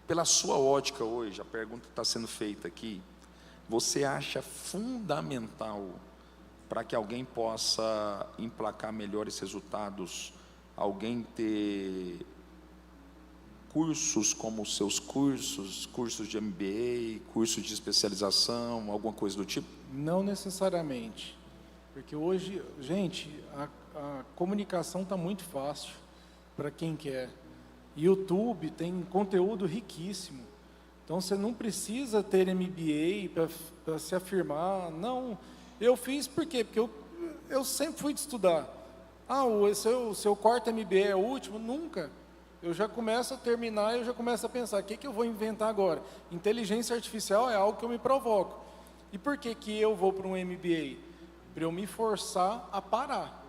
Pela sua ótica hoje, a pergunta que está sendo feita aqui, você acha fundamental, para que alguém possa emplacar melhores resultados, alguém ter cursos como os seus cursos de MBA, cursos de especialização, alguma coisa do tipo? Não necessariamente, porque hoje, gente, a comunicação está muito fácil para quem quer. YouTube tem conteúdo riquíssimo, então você não precisa ter MBA para se afirmar. Não, eu fiz por quê? Porque eu sempre fui de estudar. O seu quarto MBA é o último? Nunca. Eu já começo a terminar, eu já começo a pensar, o que eu vou inventar agora? Inteligência artificial é algo que eu me provoco. E por que eu vou para um MBA? Para eu me forçar a parar.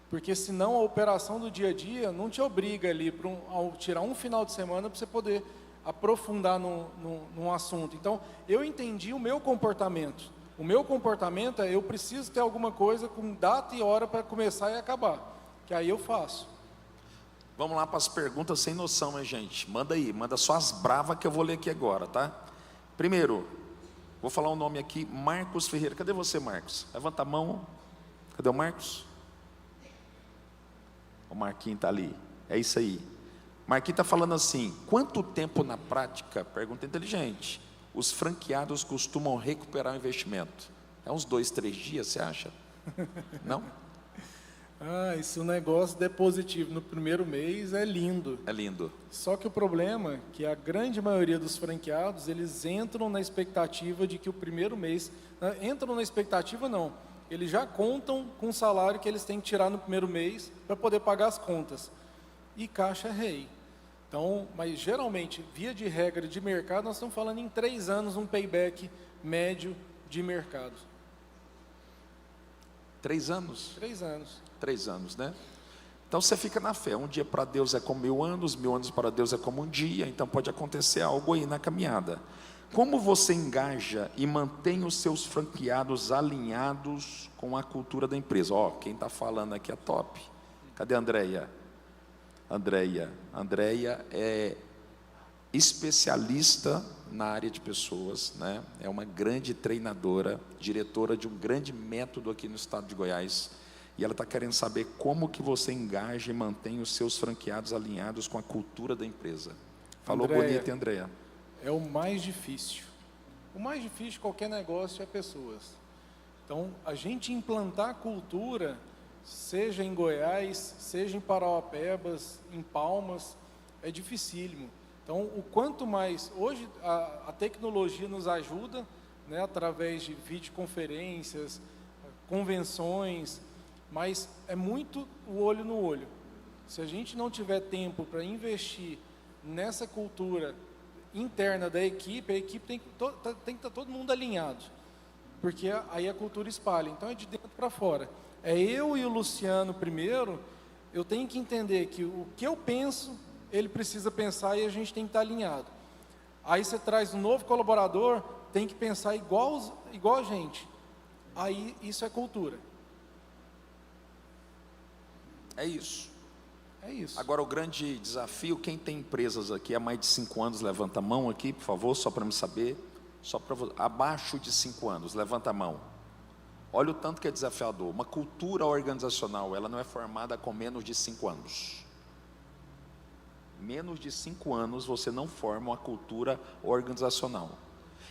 Porque senão a operação do dia a dia não te obriga ali ao tirar um final de semana para você poder aprofundar num assunto. Então, eu entendi o meu comportamento. O meu comportamento eu preciso ter alguma coisa com data e hora para começar e acabar. Que aí eu faço. Vamos lá para as perguntas sem noção, né, gente? Manda aí, manda só as bravas que eu vou ler aqui agora, tá? Primeiro, vou falar um nome aqui, Marcos Ferreira. Cadê você, Marcos? Levanta a mão. Cadê o Marcos? O Marquinhos está ali. É isso aí. Marquinhos está falando assim: quanto tempo na prática, pergunta inteligente, os franqueados costumam recuperar o investimento? É uns 2, 3 dias, você acha? Não? Se o negócio der positivo no primeiro mês, é lindo. É lindo. Só que o problema é que a grande maioria dos franqueados, eles entram na expectativa de que o primeiro mês... Entram na expectativa, não. Eles já contam com o salário que eles têm que tirar no primeiro mês para poder pagar as contas. E caixa é rei. Então, mas geralmente, via de regra de mercado, nós estamos falando em 3 anos, um payback médio de mercado. 3 anos? 3 anos. 3 anos, né? Então você fica na fé, um dia para Deus é como 1000 anos para Deus é como um dia, então pode acontecer algo aí na caminhada. Como você engaja e mantém os seus franqueados alinhados com a cultura da empresa? Ó, quem está falando aqui é top. Cadê a Andréia? Andréia é especialista na área de pessoas, né? É uma grande treinadora, diretora de um grande método aqui no estado de Goiás. E ela está querendo saber como que você engaja e mantém os seus franqueados alinhados com a cultura da empresa. Falou bonito, Andréia. É o mais difícil. O mais difícil de qualquer negócio é pessoas. Então, a gente implantar cultura, seja em Goiás, seja em Parauapebas, em Palmas, é dificílimo. Então, o quanto mais... Hoje, a tecnologia nos ajuda, né, através de videoconferências, convenções, mas é muito o olho no olho. Se a gente não tiver tempo para investir nessa cultura interna da equipe, a equipe tem que estar todo mundo alinhado, porque aí a cultura espalha. Então é de dentro para fora. É eu e o Luciano primeiro, eu tenho que entender que o que eu penso, ele precisa pensar e a gente tem que estar alinhado. Aí você traz um novo colaborador, tem que pensar igual a gente. Aí isso é cultura. É isso. É isso. Agora o grande desafio, quem tem empresas aqui há mais de 5 anos, levanta a mão aqui, por favor, só para me saber. Abaixo de 5 anos, levanta a mão. Olha o tanto que é desafiador. Uma cultura organizacional, ela não é formada com menos de 5 anos. Menos de 5 anos você não forma uma cultura organizacional.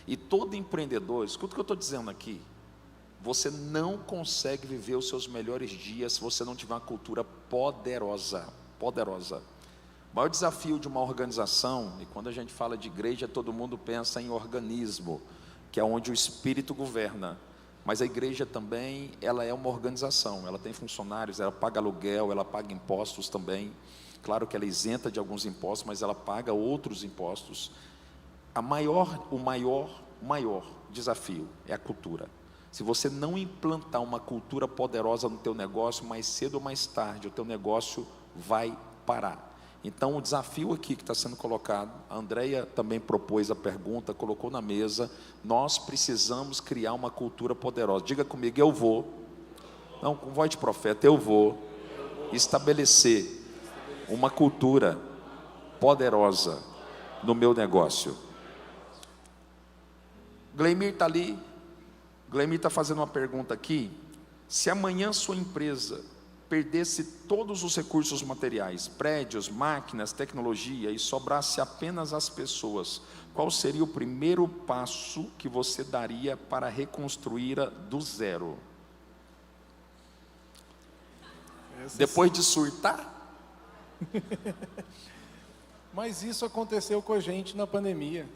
E todo empreendedor, escuta o que eu estou dizendo aqui, você não consegue viver os seus melhores dias se você não tiver uma cultura poderosa. Poderosa. O maior desafio de uma organização, e quando a gente fala de igreja, todo mundo pensa em organismo, que é onde o Espírito governa. Mas a igreja também, ela é uma organização, ela tem funcionários, ela paga aluguel, ela paga impostos também. Claro que ela é isenta de alguns impostos, mas ela paga outros impostos. O maior desafio é a cultura. Se você não implantar uma cultura poderosa no teu negócio, mais cedo ou mais tarde, o teu negócio vai parar. Então, o desafio aqui que está sendo colocado, a Andréia também propôs a pergunta, colocou na mesa, nós precisamos criar uma cultura poderosa. Diga comigo, eu vou, não, com voz de profeta, eu vou estabelecer uma cultura poderosa no meu negócio. Gleimir está ali. Gleimir está fazendo uma pergunta aqui. Se amanhã sua empresa perdesse todos os recursos materiais, prédios, máquinas, tecnologia, e sobrasse apenas as pessoas, qual seria o primeiro passo que você daria para reconstruí-la do zero? Depois de surtar? Mas isso aconteceu com a gente na pandemia.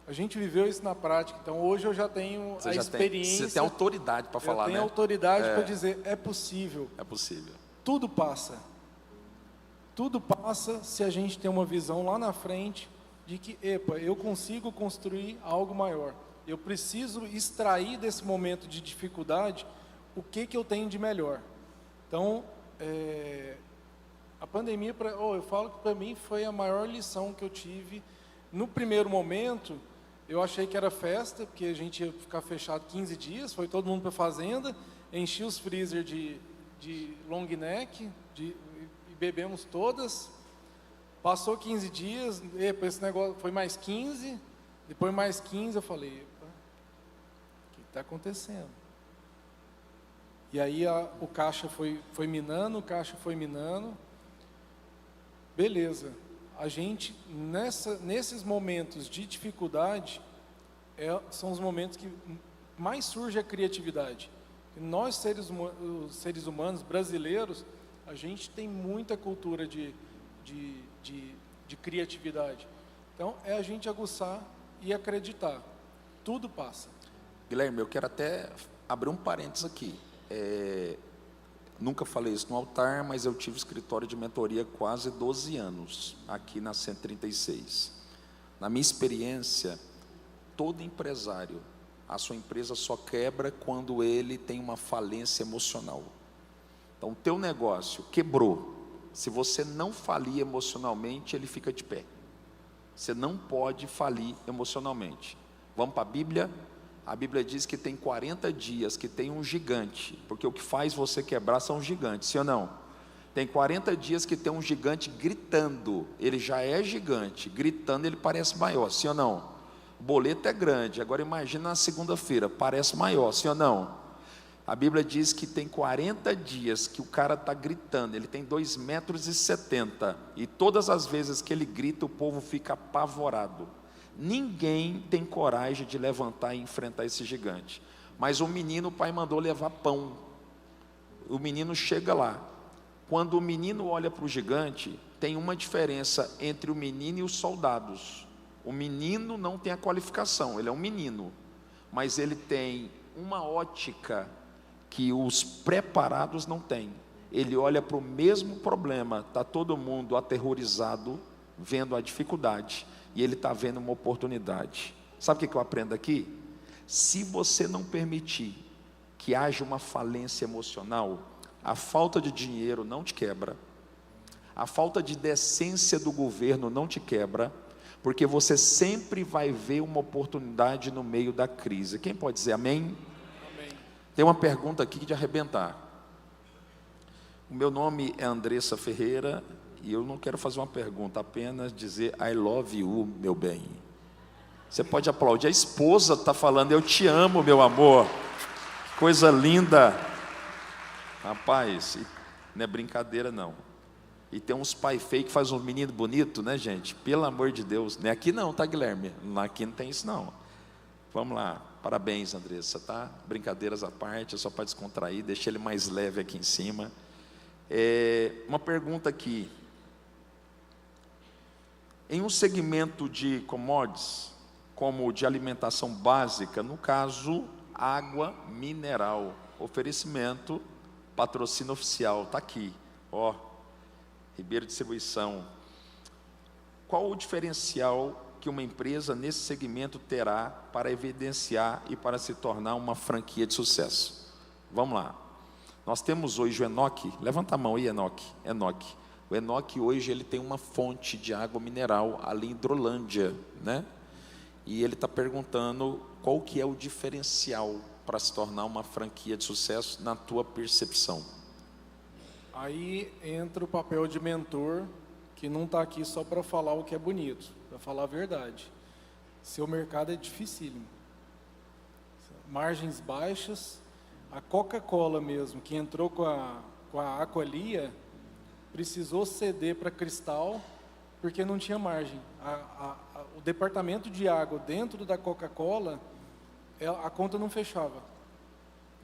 A gente viveu isso na prática, então hoje eu já tenho a experiência. Você tem autoridade para falar, né? Eu tenho autoridade para dizer, é possível. É possível. Tudo passa. Tudo passa se a gente tem uma visão lá na frente de que, eu consigo construir algo maior. Eu preciso extrair desse momento de dificuldade o que eu tenho de melhor. Então, a pandemia, eu falo que para mim foi a maior lição que eu tive. No primeiro momento, eu achei que era festa, porque a gente ia ficar fechado 15 dias, foi todo mundo para a fazenda, enchi os freezer de long neck, e bebemos todas. Passou 15 dias, esse negócio foi mais 15, depois mais 15, eu falei, o que está acontecendo? E aí o caixa foi minando, beleza. A gente, nesses momentos de dificuldade, são os momentos que mais surge a criatividade. E nós, seres humanos brasileiros, a gente tem muita cultura de criatividade. Então, é a gente aguçar e acreditar. Tudo passa. Guilherme, eu quero até abrir um parênteses aqui. Nunca falei isso no altar, mas eu tive escritório de mentoria quase 12 anos, aqui na 136. Na minha experiência, todo empresário, a sua empresa só quebra quando ele tem uma falência emocional. Então, o teu negócio quebrou. Se você não falir emocionalmente, ele fica de pé. Você não pode falir emocionalmente. Vamos para a Bíblia? A Bíblia diz que tem 40 dias que tem um gigante, porque o que faz você quebrar são gigantes, sim ou não? Tem 40 dias que tem um gigante gritando, ele já é gigante, gritando ele parece maior, sim ou não? O boleto é grande, agora imagina na segunda-feira, parece maior, sim ou não? A Bíblia diz que tem 40 dias que o cara está gritando, ele tem 2,70 m, e todas as vezes que ele grita, o povo fica apavorado. Ninguém tem coragem de levantar e enfrentar esse gigante. Mas o menino, o pai mandou levar pão. O menino chega lá. Quando o menino olha para o gigante, tem uma diferença entre o menino e os soldados. O menino não tem a qualificação, ele é um menino, mas ele tem uma ótica que os preparados não têm. Ele olha para o mesmo problema, está todo mundo aterrorizado, vendo a dificuldade, e ele está vendo uma oportunidade. Sabe o que eu aprendo aqui? Se você não permitir que haja uma falência emocional, a falta de dinheiro não te quebra, a falta de decência do governo não te quebra, porque você sempre vai ver uma oportunidade no meio da crise. Quem pode dizer amém? Amém. Tem uma pergunta aqui de arrebentar. O meu nome é Andressa Ferreira, e eu não quero fazer uma pergunta, apenas dizer I love you, meu bem. Você pode aplaudir, a esposa está falando, eu te amo, meu amor. Coisa linda. Rapaz, não é brincadeira não. E tem uns pai feio que faz um menino bonito, né, gente? Pelo amor de Deus. Não é aqui não, tá, Guilherme? Aqui não tem isso não. Vamos lá. Parabéns, Andressa, tá? Brincadeiras à parte, é só para descontrair, deixa ele mais leve aqui em cima. Uma pergunta aqui. Em um segmento de commodities, como de alimentação básica, no caso, água mineral, oferecimento, patrocínio oficial, está aqui, ó, Ribeiro Distribuição. Qual o diferencial que uma empresa nesse segmento terá para evidenciar e para se tornar uma franquia de sucesso? Vamos lá. Nós temos hoje o Enoque, levanta a mão aí, Enoque. O Enoque hoje ele tem uma fonte de água mineral ali em Hidrolândia, né? E ele está perguntando qual que é o diferencial para se tornar uma franquia de sucesso na tua percepção. Aí entra o papel de mentor, que não está aqui só para falar o que é bonito, para falar a verdade. Seu mercado é dificílimo. Margens baixas. A Coca-Cola mesmo, que entrou com a Aqualia, precisou ceder para Cristal, porque não tinha margem. O departamento de água dentro da Coca-Cola, a conta não fechava.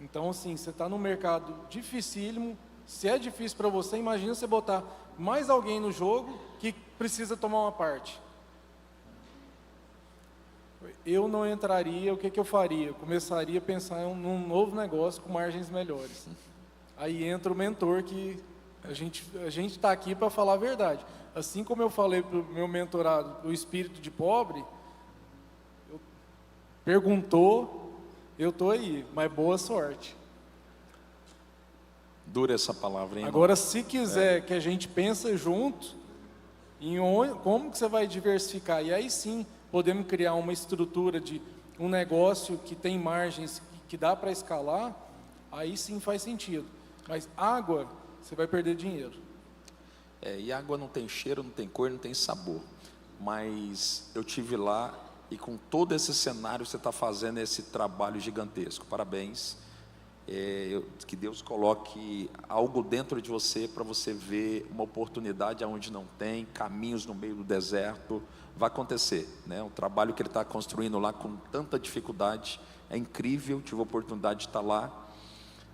Então, assim, você está num mercado dificílimo. Se é difícil para você, imagina você botar mais alguém no jogo que precisa tomar uma parte. Eu não entraria, o que eu faria? Eu começaria a pensar num novo negócio com margens melhores. Aí entra o mentor, que a gente está aqui para falar a verdade. Assim como eu falei para o meu mentorado, o espírito de pobre, perguntou, eu estou aí, mas boa sorte. Dura essa palavra, hein? Agora, se quiser que a gente pense junto, como que você vai diversificar? E aí sim, podemos criar uma estrutura de um negócio que tem margens, que dá para escalar, aí sim faz sentido. Mas água, você vai perder dinheiro. E água não tem cheiro, não tem cor, não tem sabor. Mas eu tive lá e com todo esse cenário você está fazendo esse trabalho gigantesco. Parabéns. Que Deus coloque algo dentro de você para você ver uma oportunidade onde não tem, caminhos no meio do deserto. Vai acontecer, né? O trabalho que ele está construindo lá com tanta dificuldade é incrível. Tive a oportunidade de estar lá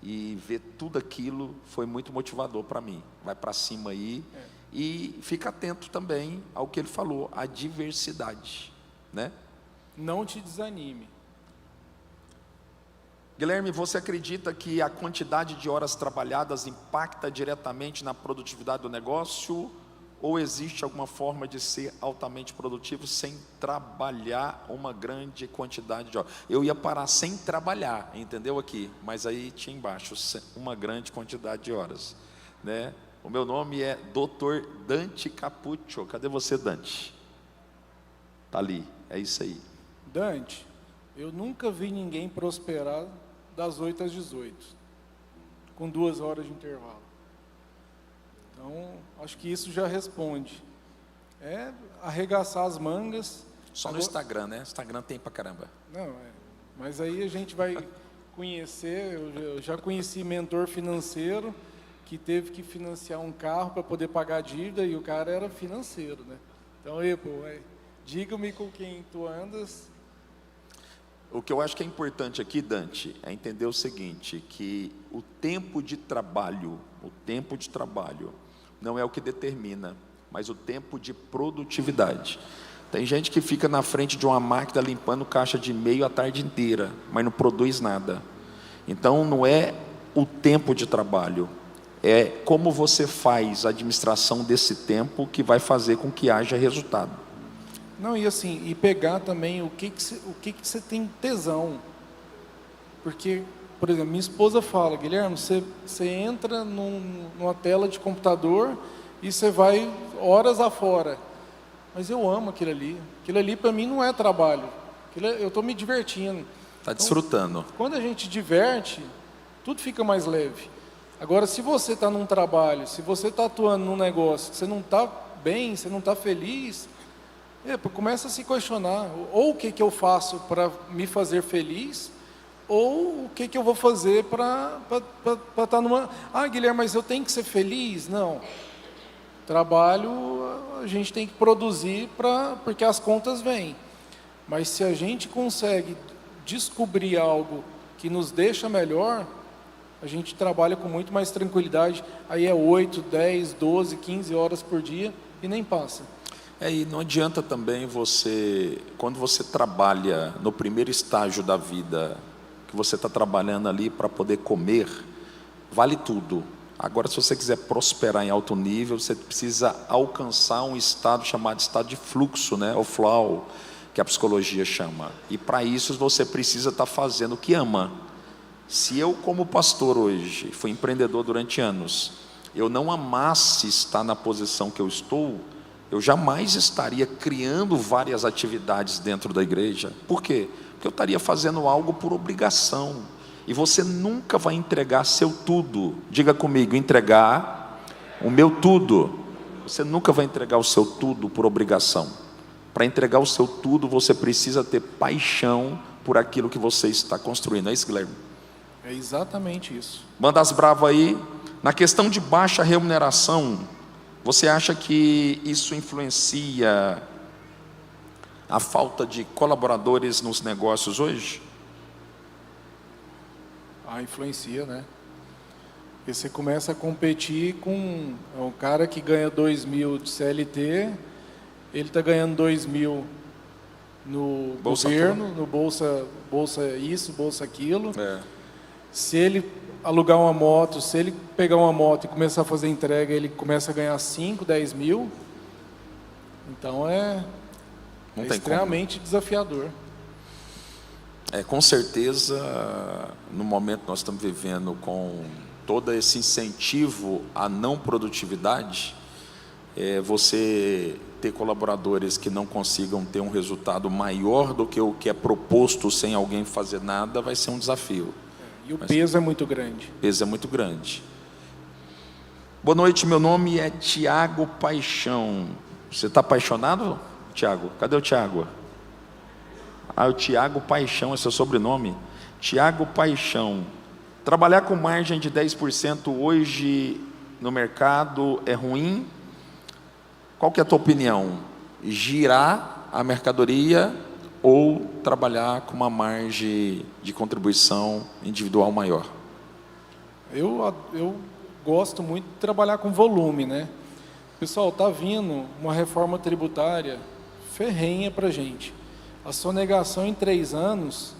e ver tudo aquilo, foi muito motivador para mim. Vai para cima aí e fica atento também ao que ele falou, a diversidade, né? Não te desanime. Guilherme, você acredita que a quantidade de horas trabalhadas impacta diretamente na produtividade do negócio Ou existe alguma forma de ser altamente produtivo sem trabalhar uma grande quantidade de horas? Eu ia parar sem trabalhar, entendeu aqui? Mas aí tinha embaixo uma grande quantidade de horas, né? O meu nome é Dr. Dante Capuccio. Cadê você, Dante? Tá ali, é isso aí. Dante, eu nunca vi ninguém prosperar das 8 às 18, com 2 horas de intervalo. Então, acho que isso já responde. É arregaçar as mangas. Só no Instagram, né? Instagram tem pra caramba. Não, mas aí a gente vai conhecer, eu já conheci mentor financeiro que teve que financiar um carro para poder pagar a dívida e o cara era financeiro, né? Então, diga-me com quem tu andas. O que eu acho que é importante aqui, Dante, é entender o seguinte, que o tempo de trabalho não é o que determina, mas o tempo de produtividade. Tem gente que fica na frente de uma máquina limpando caixa de e-mail a tarde inteira, mas não produz nada. Então não é o tempo de trabalho, é como você faz a administração desse tempo que vai fazer com que haja resultado. Não, e assim, e pegar também o que você tem tesão. Porque, por exemplo, minha esposa fala, Guilherme, você entra numa tela de computador e você vai horas afora. Mas eu amo aquilo ali. Aquilo ali para mim não é trabalho. Eu estou me divertindo. Está desfrutando. Então, quando a gente diverte, tudo fica mais leve. Agora, se você está num trabalho, se você está atuando num negócio, você não está bem, você não está feliz, começa a se questionar. Ou o que eu faço para me fazer feliz, ou o que eu vou fazer para estar numa... Guilherme, mas eu tenho que ser feliz? Não. Trabalho, a gente tem que produzir porque as contas vêm. Mas se a gente consegue descobrir algo que nos deixa melhor, a gente trabalha com muito mais tranquilidade. Aí é 8, 10, 12, 15 horas por dia e nem passa. E não adianta também quando você trabalha no primeiro estágio da vida, que você está trabalhando ali para poder comer, vale tudo. Agora, se você quiser prosperar em alto nível, você precisa alcançar um estado chamado estado de fluxo, né? O flow, que a psicologia chama. E para isso você precisa estar fazendo o que ama. Se eu, como pastor hoje, fui empreendedor durante anos, eu não amasse estar na posição que eu estou, eu jamais estaria criando várias atividades dentro da igreja. Por quê? Porque eu estaria fazendo algo por obrigação. E você nunca vai entregar seu tudo. Diga comigo, entregar o meu tudo. Você nunca vai entregar o seu tudo por obrigação. Para entregar o seu tudo, você precisa ter paixão por aquilo que você está construindo. É isso, Guilherme? É exatamente isso. Manda as bravas aí. Na questão de baixa remuneração, você acha que isso influencia a falta de colaboradores nos negócios hoje? Influencia, né? Porque você começa a competir com um cara que ganha 2.000 de CLT, ele está ganhando 2.000 no Bolsa governo, tudo. no bolsa isso, bolsa aquilo. É. Se ele alugar uma moto, se ele pegar uma moto e começar a fazer entrega, ele começa a ganhar 5, 10 mil. Então é extremamente desafiador. Com certeza, no momento que nós estamos vivendo com todo esse incentivo à não produtividade, você ter colaboradores que não consigam ter um resultado maior do que o que é proposto sem alguém fazer nada, vai ser um desafio. E o peso é muito grande. O peso é muito grande. Boa noite, meu nome é Tiago Paixão. Você está apaixonado, Tiago? Cadê o Tiago? O Tiago Paixão é seu sobrenome. Tiago Paixão. Trabalhar com margem de 10% hoje no mercado é ruim? Qual que é a tua opinião? Girar a mercadoria ou trabalhar com uma margem de contribuição individual maior? Eu gosto muito de trabalhar com volume, né? Pessoal, está vindo uma reforma tributária ferrenha para a gente. A sonegação em 3 anos,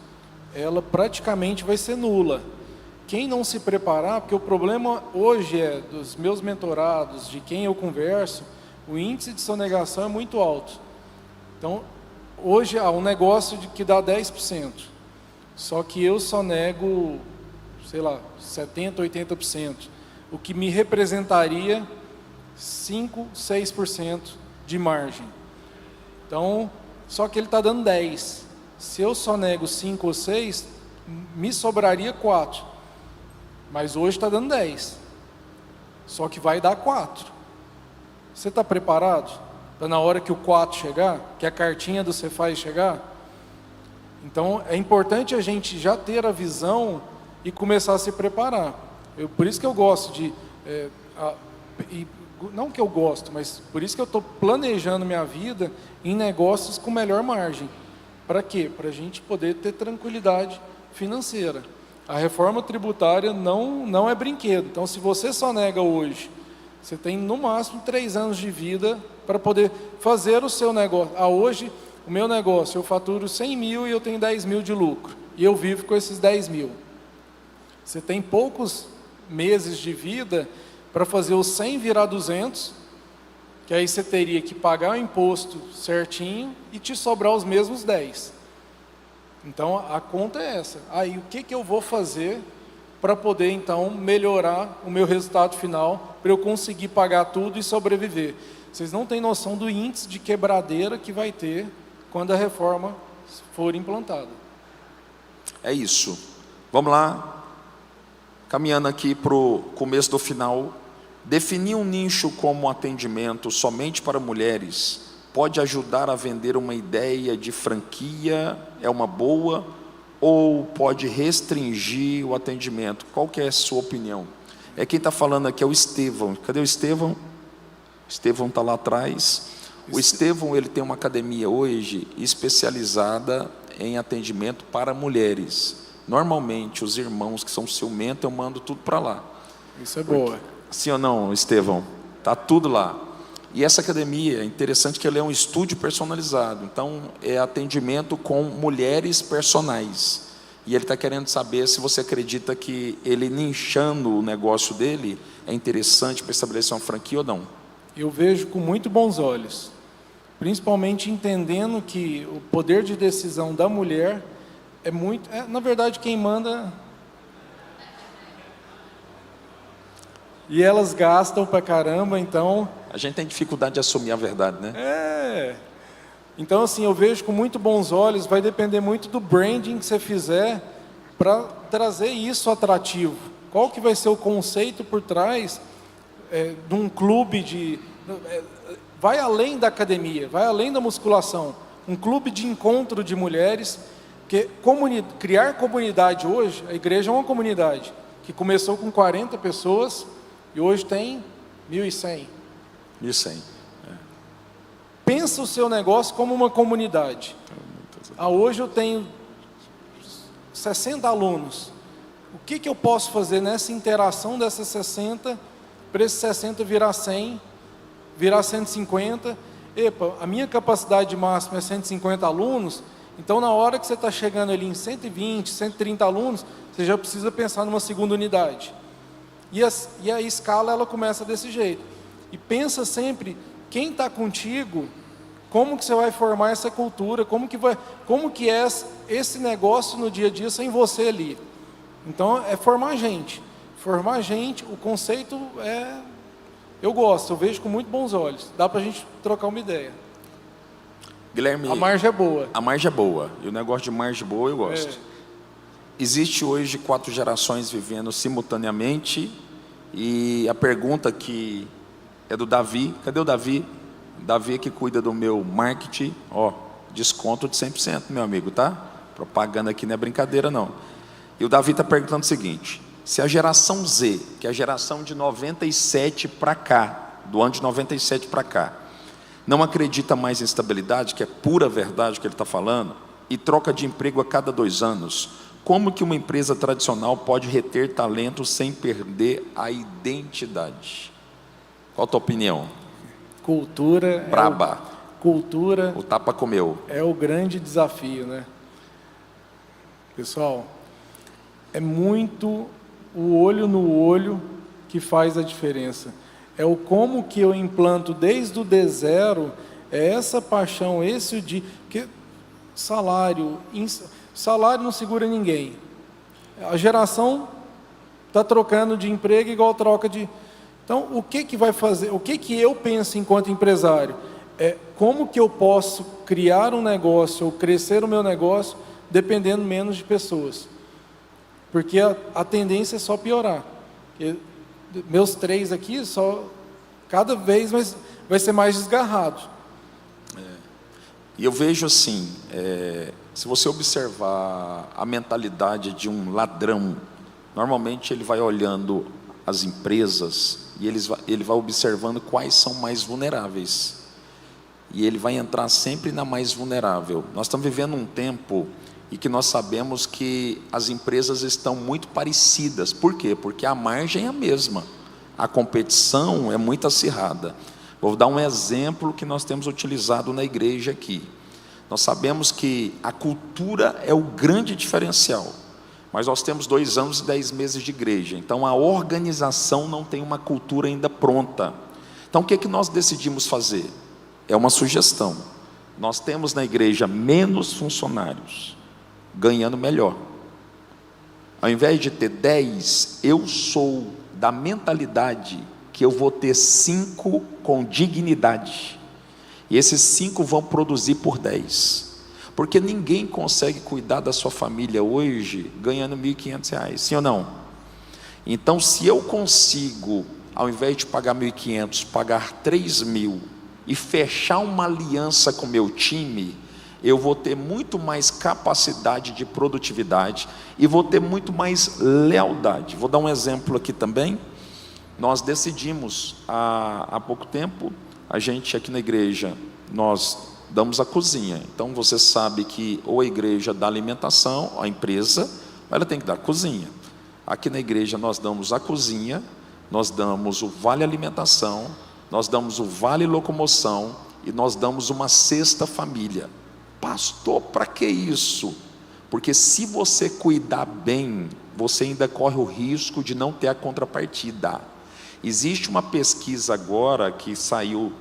ela praticamente vai ser nula. Quem não se preparar, porque o problema hoje dos meus mentorados, de quem eu converso, o índice de sonegação é muito alto. Então, hoje há um negócio que dá 10%, só que eu sonego, sei lá, 70%, 80%, o que me representaria 5%, 6% de margem. Então, só que ele está dando 10%. Se eu sonego 5 ou 6, me sobraria 4%. Mas hoje está dando 10%. Só que vai dar 4%. Você está preparado? Para na hora que o 4 chegar, que a cartinha do Cefaz chegar? Então, é importante a gente já ter a visão e começar a se preparar. Por isso que eu gosto de... não que eu gosto, mas por isso que eu estou planejando minha vida em negócios com melhor margem. Para quê? Para a gente poder ter tranquilidade financeira. A reforma tributária não é brinquedo. Então, se você sonega hoje, você tem no máximo 3 anos de vida para poder fazer o seu negócio. Hoje, o meu negócio, eu faturo 100 mil e eu tenho 10 mil de lucro. E eu vivo com esses 10 mil. Você tem poucos meses de vida para fazer os 100 virar 200, que aí você teria que pagar o imposto certinho e te sobrar os mesmos 10. Então, a conta é essa. Aí, o que eu vou fazer para poder, então, melhorar o meu resultado final, para eu conseguir pagar tudo e sobreviver? Vocês não têm noção do índice de quebradeira que vai ter quando a reforma for implantada. É isso. Vamos lá. Caminhando aqui para o começo do final. Definir um nicho como atendimento somente para mulheres pode ajudar a vender uma ideia de franquia, é uma boa, ou pode restringir o atendimento? Qual que é a sua opinião? Quem está falando aqui é o Estevão. Cadê o Estevão? O Estevão está lá atrás. O Estevão, ele tem uma academia hoje especializada em atendimento para mulheres. Normalmente, os irmãos que são ciumentos, eu mando tudo para lá. Isso é boa. Sim ou não, Estevão? Está tudo lá. E essa academia, é interessante que ela é um estúdio personalizado. Então, é atendimento com mulheres personais. E ele está querendo saber se você acredita que ele nichando o negócio dele é interessante para estabelecer uma franquia ou não. Eu vejo com muito bons olhos. Principalmente entendendo que o poder de decisão da mulher é muito... na verdade, quem manda... E elas gastam pra caramba, então... A gente tem dificuldade de assumir a verdade, né? Então, assim, eu vejo com muito bons olhos, vai depender muito do branding que você fizer para trazer isso atrativo. Qual que vai ser o conceito por trás de um clube de... vai além da academia, vai além da musculação. Um clube de encontro de mulheres, que criar comunidade hoje, a igreja é uma comunidade, que começou com 40 pessoas... E hoje tem 1.100. 1.100. Pensa o seu negócio como uma comunidade. Hoje eu tenho 60 alunos. O que eu posso fazer nessa interação dessas 60, para esses 60 virar 100, virar 150? A minha capacidade máxima é 150 alunos, então na hora que você está chegando ali em 120, 130 alunos, você já precisa pensar numa segunda unidade. E a escala, ela começa desse jeito. E pensa sempre, quem está contigo, como que você vai formar essa cultura, como que é esse negócio no dia a dia sem você ali. Então, é formar gente. Formar gente, o conceito eu gosto, eu vejo com muito bons olhos. Dá para a gente trocar uma ideia. Guilherme, a margem é boa. A margem é boa. E o negócio de margem boa eu gosto. Existe hoje 4 gerações vivendo simultaneamente, e a pergunta que é do Davi, cadê o Davi? Davi que cuida do meu marketing, desconto de 100%, meu amigo, tá? Propaganda aqui não é brincadeira não. E o Davi está perguntando o seguinte: se a geração Z, que é a geração de 97 para cá, do ano de 97 para cá, não acredita mais em estabilidade, que é pura verdade o que ele está falando, e troca de emprego a cada 2 anos, como que uma empresa tradicional pode reter talento sem perder a identidade? Qual a tua opinião? Cultura. Braba. Cultura. O tapa comeu. É o grande desafio, né? Pessoal, é muito o olho no olho que faz a diferença. é o como que eu implanto desde o D0, é essa paixão, esse de que salário não segura ninguém. A geração está trocando de emprego igual troca de... Então, o que vai fazer? O que eu penso enquanto empresário? É como que eu posso criar um negócio ou crescer o meu negócio dependendo menos de pessoas. Porque a tendência é só piorar. Meus 3 aqui, cada vez vai ser mais desgarrado. E eu vejo assim, se você observar a mentalidade de um ladrão, normalmente ele vai olhando as empresas e ele vai observando quais são mais vulneráveis. E ele vai entrar sempre na mais vulnerável. Nós estamos vivendo um tempo e que nós sabemos que as empresas estão muito parecidas. Por quê? Porque a margem é a mesma. A competição é muito acirrada. Vou dar um exemplo que nós temos utilizado na igreja aqui. Nós sabemos que a cultura é o grande diferencial, mas nós temos 2 anos e 10 meses de igreja, então a organização não tem uma cultura ainda pronta. Então o que nós decidimos fazer? É uma sugestão. Nós temos na igreja menos funcionários, ganhando melhor. Ao invés de ter 10, eu sou da mentalidade que eu vou ter 5 com dignidade. E esses 5 vão produzir por 10. Porque ninguém consegue cuidar da sua família hoje ganhando R$ 1.500, sim ou não? Então, se eu consigo, ao invés de pagar 1.500, pagar 3.000 e fechar uma aliança com o meu time, eu vou ter muito mais capacidade de produtividade e vou ter muito mais lealdade. Vou dar um exemplo aqui também. Nós decidimos há pouco tempo, a gente aqui na igreja, nós damos a cozinha. Então você sabe que ou a igreja dá alimentação, a empresa, ela tem que dar a cozinha. Aqui na igreja nós damos a cozinha, nós damos o vale alimentação, nós damos o vale locomoção e nós damos uma cesta família. Pastor, para que isso? Porque se você cuidar bem, você ainda corre o risco de não ter a contrapartida. Existe uma pesquisa agora que saiu,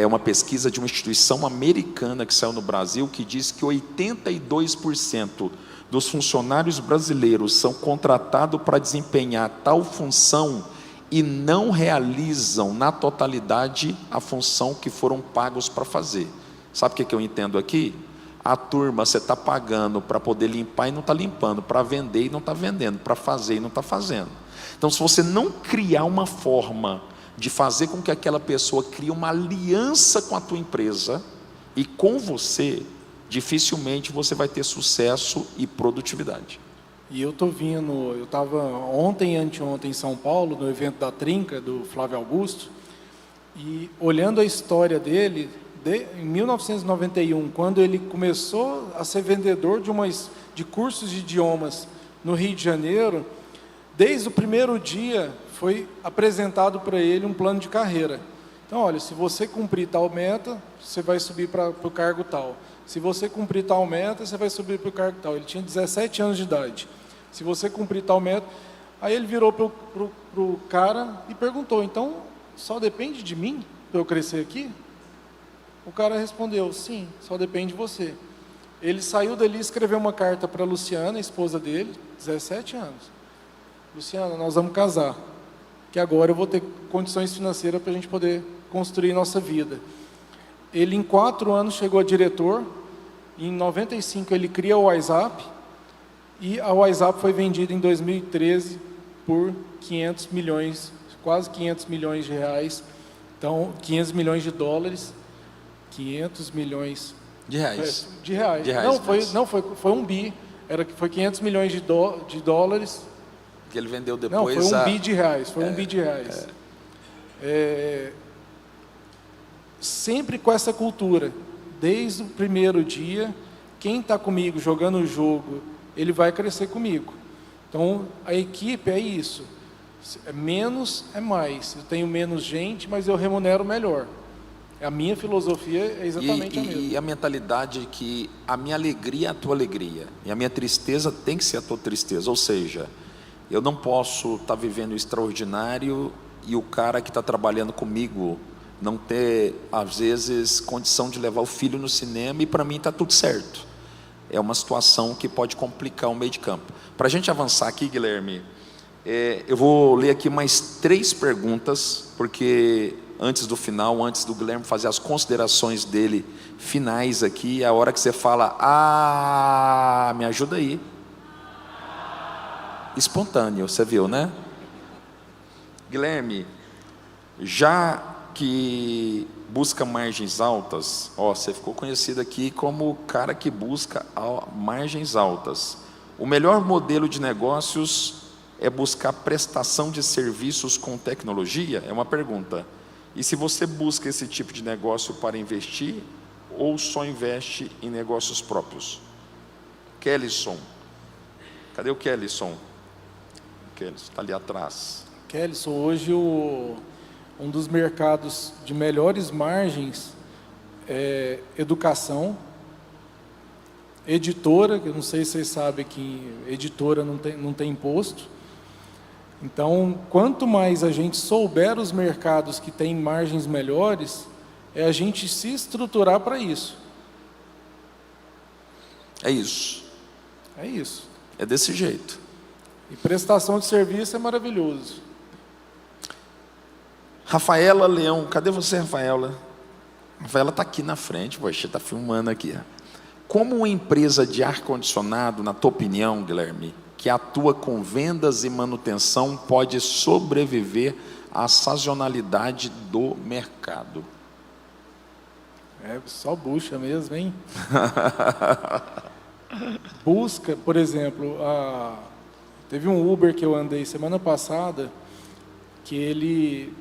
uma pesquisa de uma instituição americana que saiu no Brasil, que diz que 82% dos funcionários brasileiros são contratados para desempenhar tal função e não realizam na totalidade a função que foram pagos para fazer. Sabe o que eu entendo aqui? A turma você está pagando para poder limpar e não está limpando, para vender e não está vendendo, para fazer e não está fazendo. Então, se você não criar uma forma de fazer com que aquela pessoa crie uma aliança com a tua empresa e com você, dificilmente você vai ter sucesso e produtividade. E eu estava ontem e anteontem em São Paulo, no evento da Trinca, do Flávio Augusto, e olhando a história dele, em 1991, quando ele começou a ser vendedor de cursos de idiomas no Rio de Janeiro, desde o primeiro dia foi apresentado para ele um plano de carreira. Então, olha, se você cumprir tal meta, você vai subir para o cargo tal. Se você cumprir tal meta, você vai subir para o cargo tal. Ele tinha 17 anos de idade. Se você cumprir tal meta... Aí ele virou para o cara e perguntou, então, só depende de mim para eu crescer aqui? O cara respondeu, sim, só depende de você. Ele saiu dali e escreveu uma carta para a Luciana, a esposa dele, 17 anos. Luciana, nós vamos casar, que agora eu vou ter condições financeiras para a gente poder construir nossa vida. Ele, em 4 anos, chegou a diretor. Em 95, ele cria o WhatsApp. E a WhatsApp foi vendida em 2013 por 500 milhões, quase 500 milhões de reais. Então, 500 milhões de dólares, 500 milhões... De reais. De reais. Foi um bi. Foi 500 milhões de dólares... que ele vendeu depois. Não, foi um bi de reais. Foi um bi de reais. Sempre com essa cultura, desde o primeiro dia, quem está comigo jogando o jogo, ele vai crescer comigo. Então, a equipe é isso. Menos é mais. Eu tenho menos gente, mas eu remunero melhor. A minha filosofia é exatamente a mesma. E a mentalidade que a minha alegria é a tua alegria, e a minha tristeza tem que ser a tua tristeza. Ou seja, eu não posso estar vivendo o extraordinário e o cara que está trabalhando comigo não ter, às vezes, condição de levar o filho no cinema, e para mim está tudo certo. É uma situação que pode complicar o meio de campo. Para a gente avançar aqui, Guilherme, eu vou ler aqui mais 3 perguntas, porque antes do final, antes do Guilherme fazer as considerações dele finais aqui, é a hora que você fala, me ajuda aí. Espontâneo, você viu, né? Guilherme, já que busca margens altas, você ficou conhecido aqui como o cara que busca margens altas. O melhor modelo de negócios é buscar prestação de serviços com tecnologia? É uma pergunta. E se você busca esse tipo de negócio para investir, ou só investe em negócios próprios? Kellyson. Cadê o Kellyson? Kellyson está ali atrás. Kellyson, hoje um dos mercados de melhores margens é educação, editora, que eu não sei se vocês sabem que editora não tem imposto. Então, quanto mais a gente souber os mercados que têm margens melhores, é a gente se estruturar para isso. É isso. É isso. É desse jeito. E prestação de serviço é maravilhoso. Rafaela Leão, cadê você, Rafaela? Rafaela está aqui na frente, poxa, está filmando aqui. Como uma empresa de ar-condicionado, na tua opinião, Guilherme, que atua com vendas e manutenção, pode sobreviver à sazonalidade do mercado? É só bucha mesmo, hein? Busca, por exemplo, teve um Uber que eu andei semana passada, que ele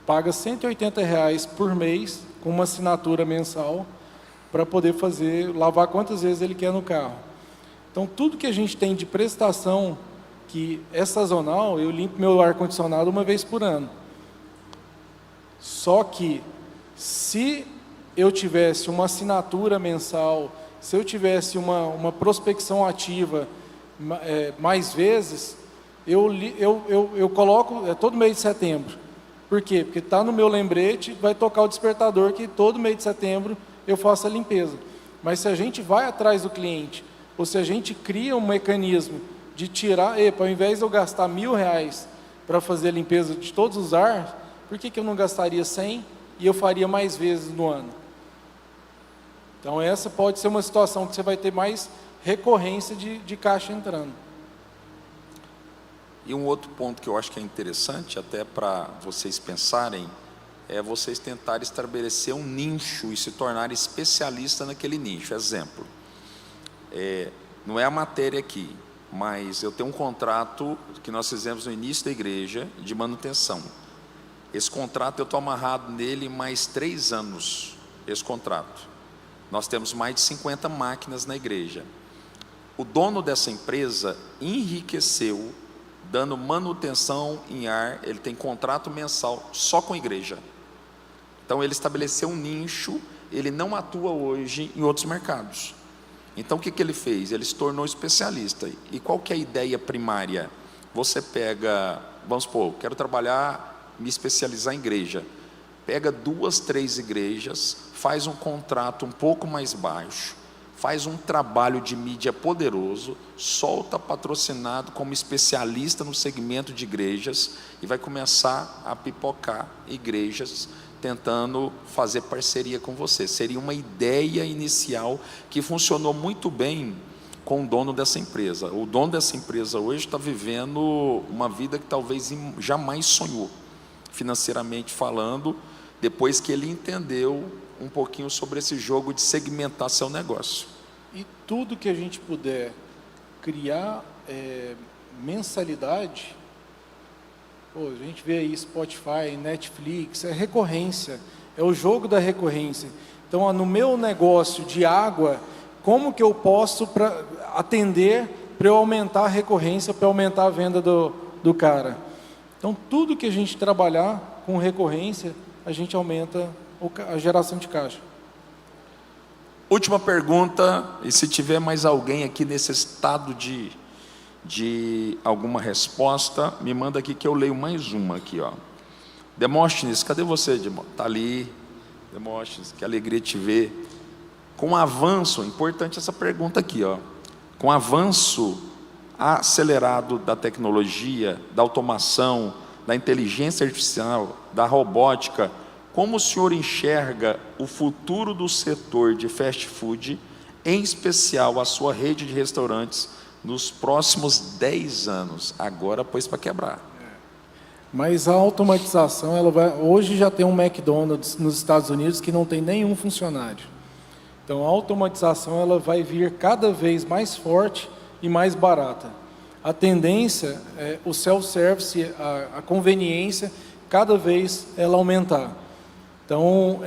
paga R$180 por mês, com uma assinatura mensal, para poder lavar quantas vezes ele quer no carro. Então, tudo que a gente tem de prestação, que é sazonal, eu limpo meu ar-condicionado uma vez por ano. Só que, se eu tivesse uma assinatura mensal, se eu tivesse uma prospecção ativa mais vezes, eu coloco todo mês de setembro. Por quê? Porque está no meu lembrete, vai tocar o despertador que todo mês de setembro eu faço a limpeza. Mas se a gente vai atrás do cliente, ou se a gente cria um mecanismo de tirar, ao invés de eu gastar R$1.000 para fazer a limpeza de todos os ares, por que eu não gastaria 100 e eu faria mais vezes no ano? Então essa pode ser uma situação que você vai ter mais recorrência de caixa entrando. E um outro ponto que eu acho que é interessante, até para vocês pensarem, é vocês tentarem estabelecer um nicho e se tornar especialista naquele nicho. Exemplo, não é a matéria aqui, mas eu tenho um contrato que nós fizemos no início da igreja de manutenção. Esse contrato eu estou amarrado nele mais 3 anos, esse contrato. Nós temos mais de 50 máquinas na igreja. O dono dessa empresa enriqueceu dando manutenção em ar, ele tem contrato mensal só com a igreja. Então ele estabeleceu um nicho, ele não atua hoje em outros mercados. Então o que ele fez? Ele se tornou especialista. E qual que é a ideia primária? Você pega, vamos supor, quero me especializar em igreja. Pega 2, 3 igrejas, faz um contrato um pouco mais baixo, faz um trabalho de mídia poderoso, solta patrocinado como especialista no segmento de igrejas e vai começar a pipocar igrejas tentando fazer parceria com você. Seria uma ideia inicial que funcionou muito bem com o dono dessa empresa. O dono dessa empresa hoje está vivendo uma vida que talvez jamais sonhou, financeiramente falando, depois que ele entendeu um pouquinho sobre esse jogo de segmentar seu negócio. E tudo que a gente puder criar mensalidade, a gente vê aí Spotify, Netflix, é recorrência, é o jogo da recorrência. Então, no meu negócio de água, como que eu posso atender para eu aumentar a recorrência, para aumentar a venda do cara? Então, tudo que a gente trabalhar com recorrência, a gente aumenta a geração de caixa. Última pergunta, e se tiver mais alguém aqui nesse estado de alguma resposta, me manda aqui que eu leio mais uma aqui, ó. Demóstenes, cadê você, está ali. Demóstenes, que alegria te ver. Com o avanço, importante essa pergunta aqui, ó. Com o avanço acelerado da tecnologia, da automação, da inteligência artificial, da robótica, como o senhor enxerga o futuro do setor de fast food, em especial a sua rede de restaurantes, nos próximos 10 anos? Agora, pôs para quebrar. Mas a automatização, hoje já tem um McDonald's nos Estados Unidos que não tem nenhum funcionário. Então, a automatização ela vai vir cada vez mais forte e mais barata. A tendência é o self-service, a conveniência, cada vez ela aumentar. Então,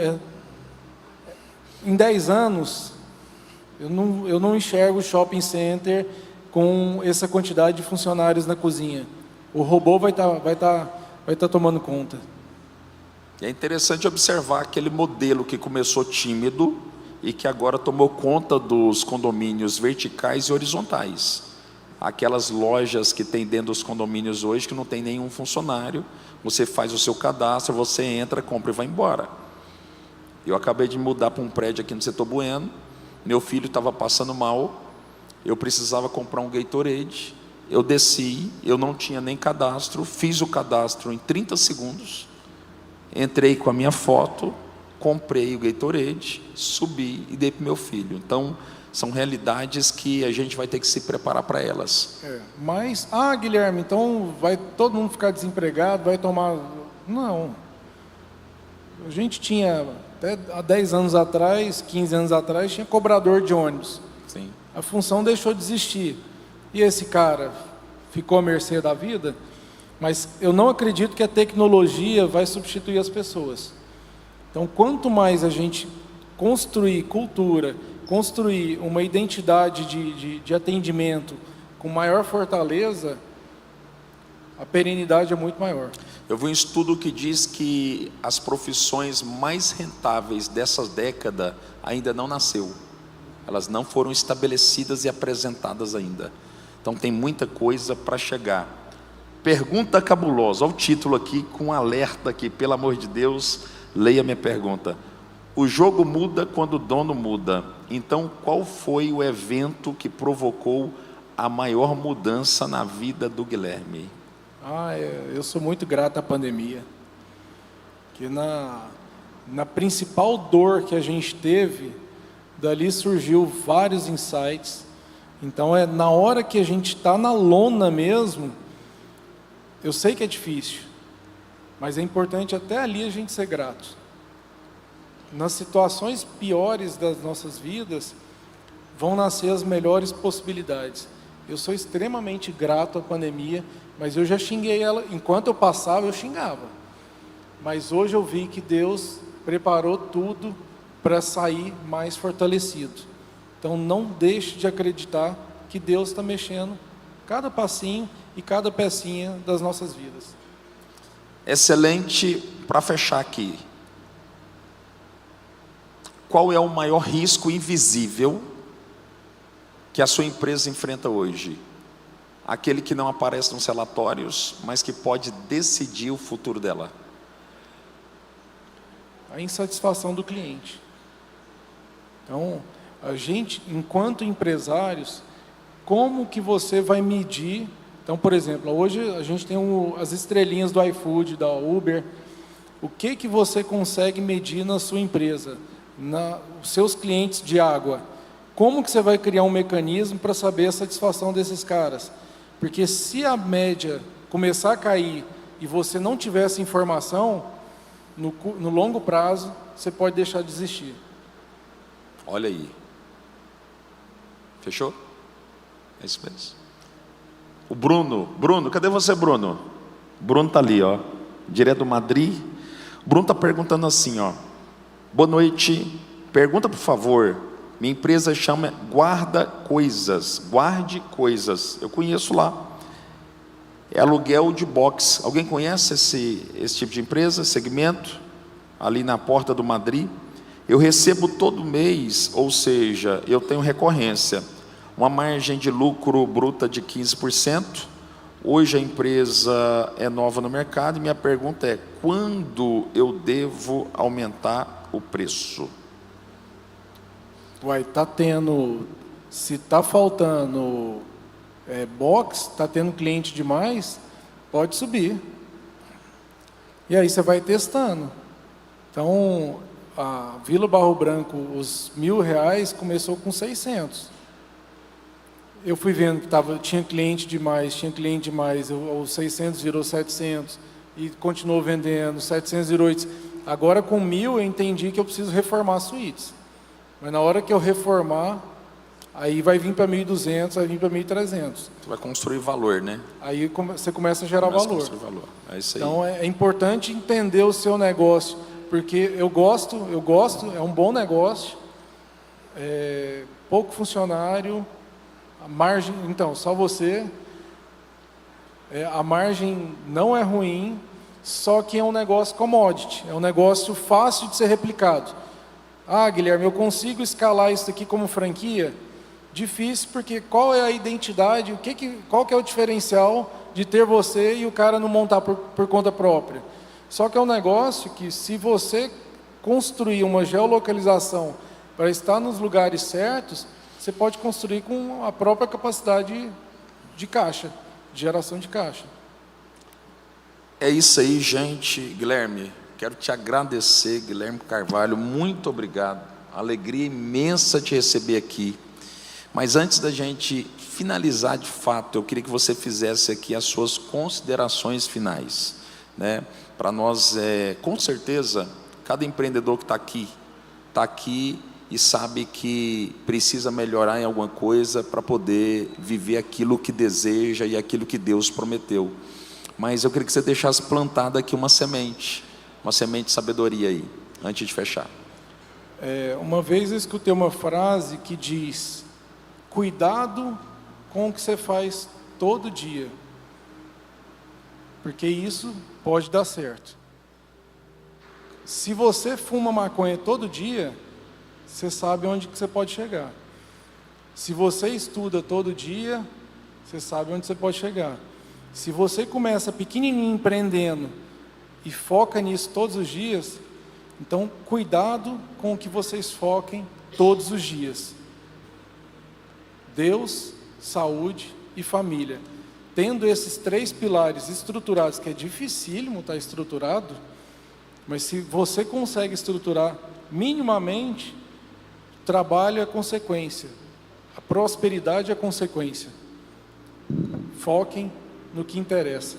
em 10 anos, eu não enxergo o shopping center com essa quantidade de funcionários na cozinha. O robô vai tá tomando conta. É interessante observar aquele modelo que começou tímido e que agora tomou conta dos condomínios verticais e horizontais. Aquelas lojas que tem dentro dos condomínios hoje que não tem nenhum funcionário, você faz o seu cadastro, você entra, compra e vai embora. Eu acabei de mudar para um prédio aqui no setor Bueno, meu filho estava passando mal, eu precisava comprar um Gatorade, eu desci, eu não tinha nem cadastro, fiz o cadastro em 30 segundos, entrei com a minha foto, comprei o Gatorade, subi e dei para o meu filho. Então, são realidades que a gente vai ter que se preparar para elas. Mas, Guilherme, então vai todo mundo ficar desempregado, vai tomar... Não. A gente tinha, até há 10 anos atrás, 15 anos atrás, tinha cobrador de ônibus. Sim. A função deixou de existir. E esse cara ficou à mercê da vida, mas eu não acredito que a tecnologia vai substituir as pessoas. Então, quanto mais a gente construir cultura, construir uma identidade de atendimento com maior fortaleza, a perenidade é muito maior. Eu vi um estudo que diz que as profissões mais rentáveis dessa década ainda não nasceu. Elas não foram estabelecidas e apresentadas ainda. Então tem muita coisa para chegar. Pergunta cabulosa, olha o título aqui, com um alerta aqui, pelo amor de Deus, leia minha pergunta. O jogo muda quando o dono muda. Então, qual foi o evento que provocou a maior mudança na vida do Guilherme? Eu sou muito grato à pandemia. Que na principal dor que a gente teve, dali surgiu vários insights. Então, na hora que a gente está na lona mesmo, eu sei que é difícil, mas é importante até ali a gente ser grato. Nas situações piores das nossas vidas, vão nascer as melhores possibilidades. Eu sou extremamente grato à pandemia, mas eu já xinguei ela, enquanto eu passava eu xingava. Mas hoje eu vi que Deus preparou tudo para sair mais fortalecido. Então não deixe de acreditar que Deus está mexendo cada passinho e cada pecinha das nossas vidas. Excelente. Para fechar aqui, qual é o maior risco invisível que a sua empresa enfrenta hoje? Aquele que não aparece nos relatórios, mas que pode decidir o futuro dela. A insatisfação do cliente. Então, a gente, enquanto empresários, como que você vai medir? Então, por exemplo, hoje a gente tem as estrelinhas do iFood, da Uber. O que você consegue medir na sua empresa? Os seus clientes de água. Como que você vai criar um mecanismo para saber a satisfação desses caras? Porque se a média começar a cair e você não tiver essa informação, no longo prazo, você pode deixar de existir. Olha aí. Fechou? É isso mesmo. O Bruno, cadê você, Bruno? Bruno está ali, ó, direto do Madrid. O Bruno está perguntando assim, ó. Boa noite, pergunta por favor. Minha empresa chama Guarde Coisas. Eu conheço lá. É aluguel de box. Alguém conhece esse tipo de empresa, segmento? Ali na porta do Madrid. Eu recebo todo mês, ou seja, eu tenho recorrência. Uma margem de lucro bruta de 15%. Hoje a empresa é nova no mercado e minha pergunta é: quando eu devo aumentar o preço? Tá tendo, se tá faltando box, tá tendo cliente demais, pode subir. E aí você vai testando. Então, a Vila Barro Branco, os R$1.000 começou com 600. Eu fui vendo que tinha cliente demais, os 600 virou 700, e continuou vendendo, 700 virou 800. Agora com 1.000 eu entendi que eu preciso reformar as suítes. Mas na hora que eu reformar, aí vai vir para 1.200, vai vir para 1.300. Você vai construir valor, né? Aí você começa a gerar valor. Construir valor. É isso aí. Então é importante entender o seu negócio, porque eu gosto, é um bom negócio, pouco funcionário, a margem, então, só você, a margem não é ruim, só que é um negócio commodity, é um negócio fácil de ser replicado. Ah, Guilherme, eu consigo escalar isso aqui como franquia? Difícil, porque qual é a identidade, qual que é o diferencial de ter você e o cara não montar por conta própria? Só que é um negócio que, se você construir uma geolocalização para estar nos lugares certos, você pode construir com a própria capacidade de caixa, de geração de caixa. É isso aí, gente. Guilherme, quero te agradecer, Guilherme Carvalho, muito obrigado. Alegria imensa te receber aqui. Mas antes da gente finalizar de fato, eu queria que você fizesse aqui as suas considerações finais, né? Para nós, com certeza, cada empreendedor que está aqui e sabe que precisa melhorar em alguma coisa para poder viver aquilo que deseja e aquilo que Deus prometeu. Mas eu queria que você deixasse plantada aqui uma semente de sabedoria aí, antes de fechar. Uma vez eu escutei uma frase que diz: cuidado com o que você faz todo dia, porque isso pode dar certo. Se você fuma maconha todo dia, você sabe onde que você pode chegar. Se você estuda todo dia, você sabe onde você pode chegar. Se você começa pequenininho empreendendo e foca nisso todos os dias, então cuidado com o que vocês foquem todos os dias. Deus, saúde e família. Tendo esses 3 pilares estruturados, que é dificílimo estar estruturado, mas se você consegue estruturar minimamente, trabalho é consequência, a prosperidade é consequência. Foquem no que interessa.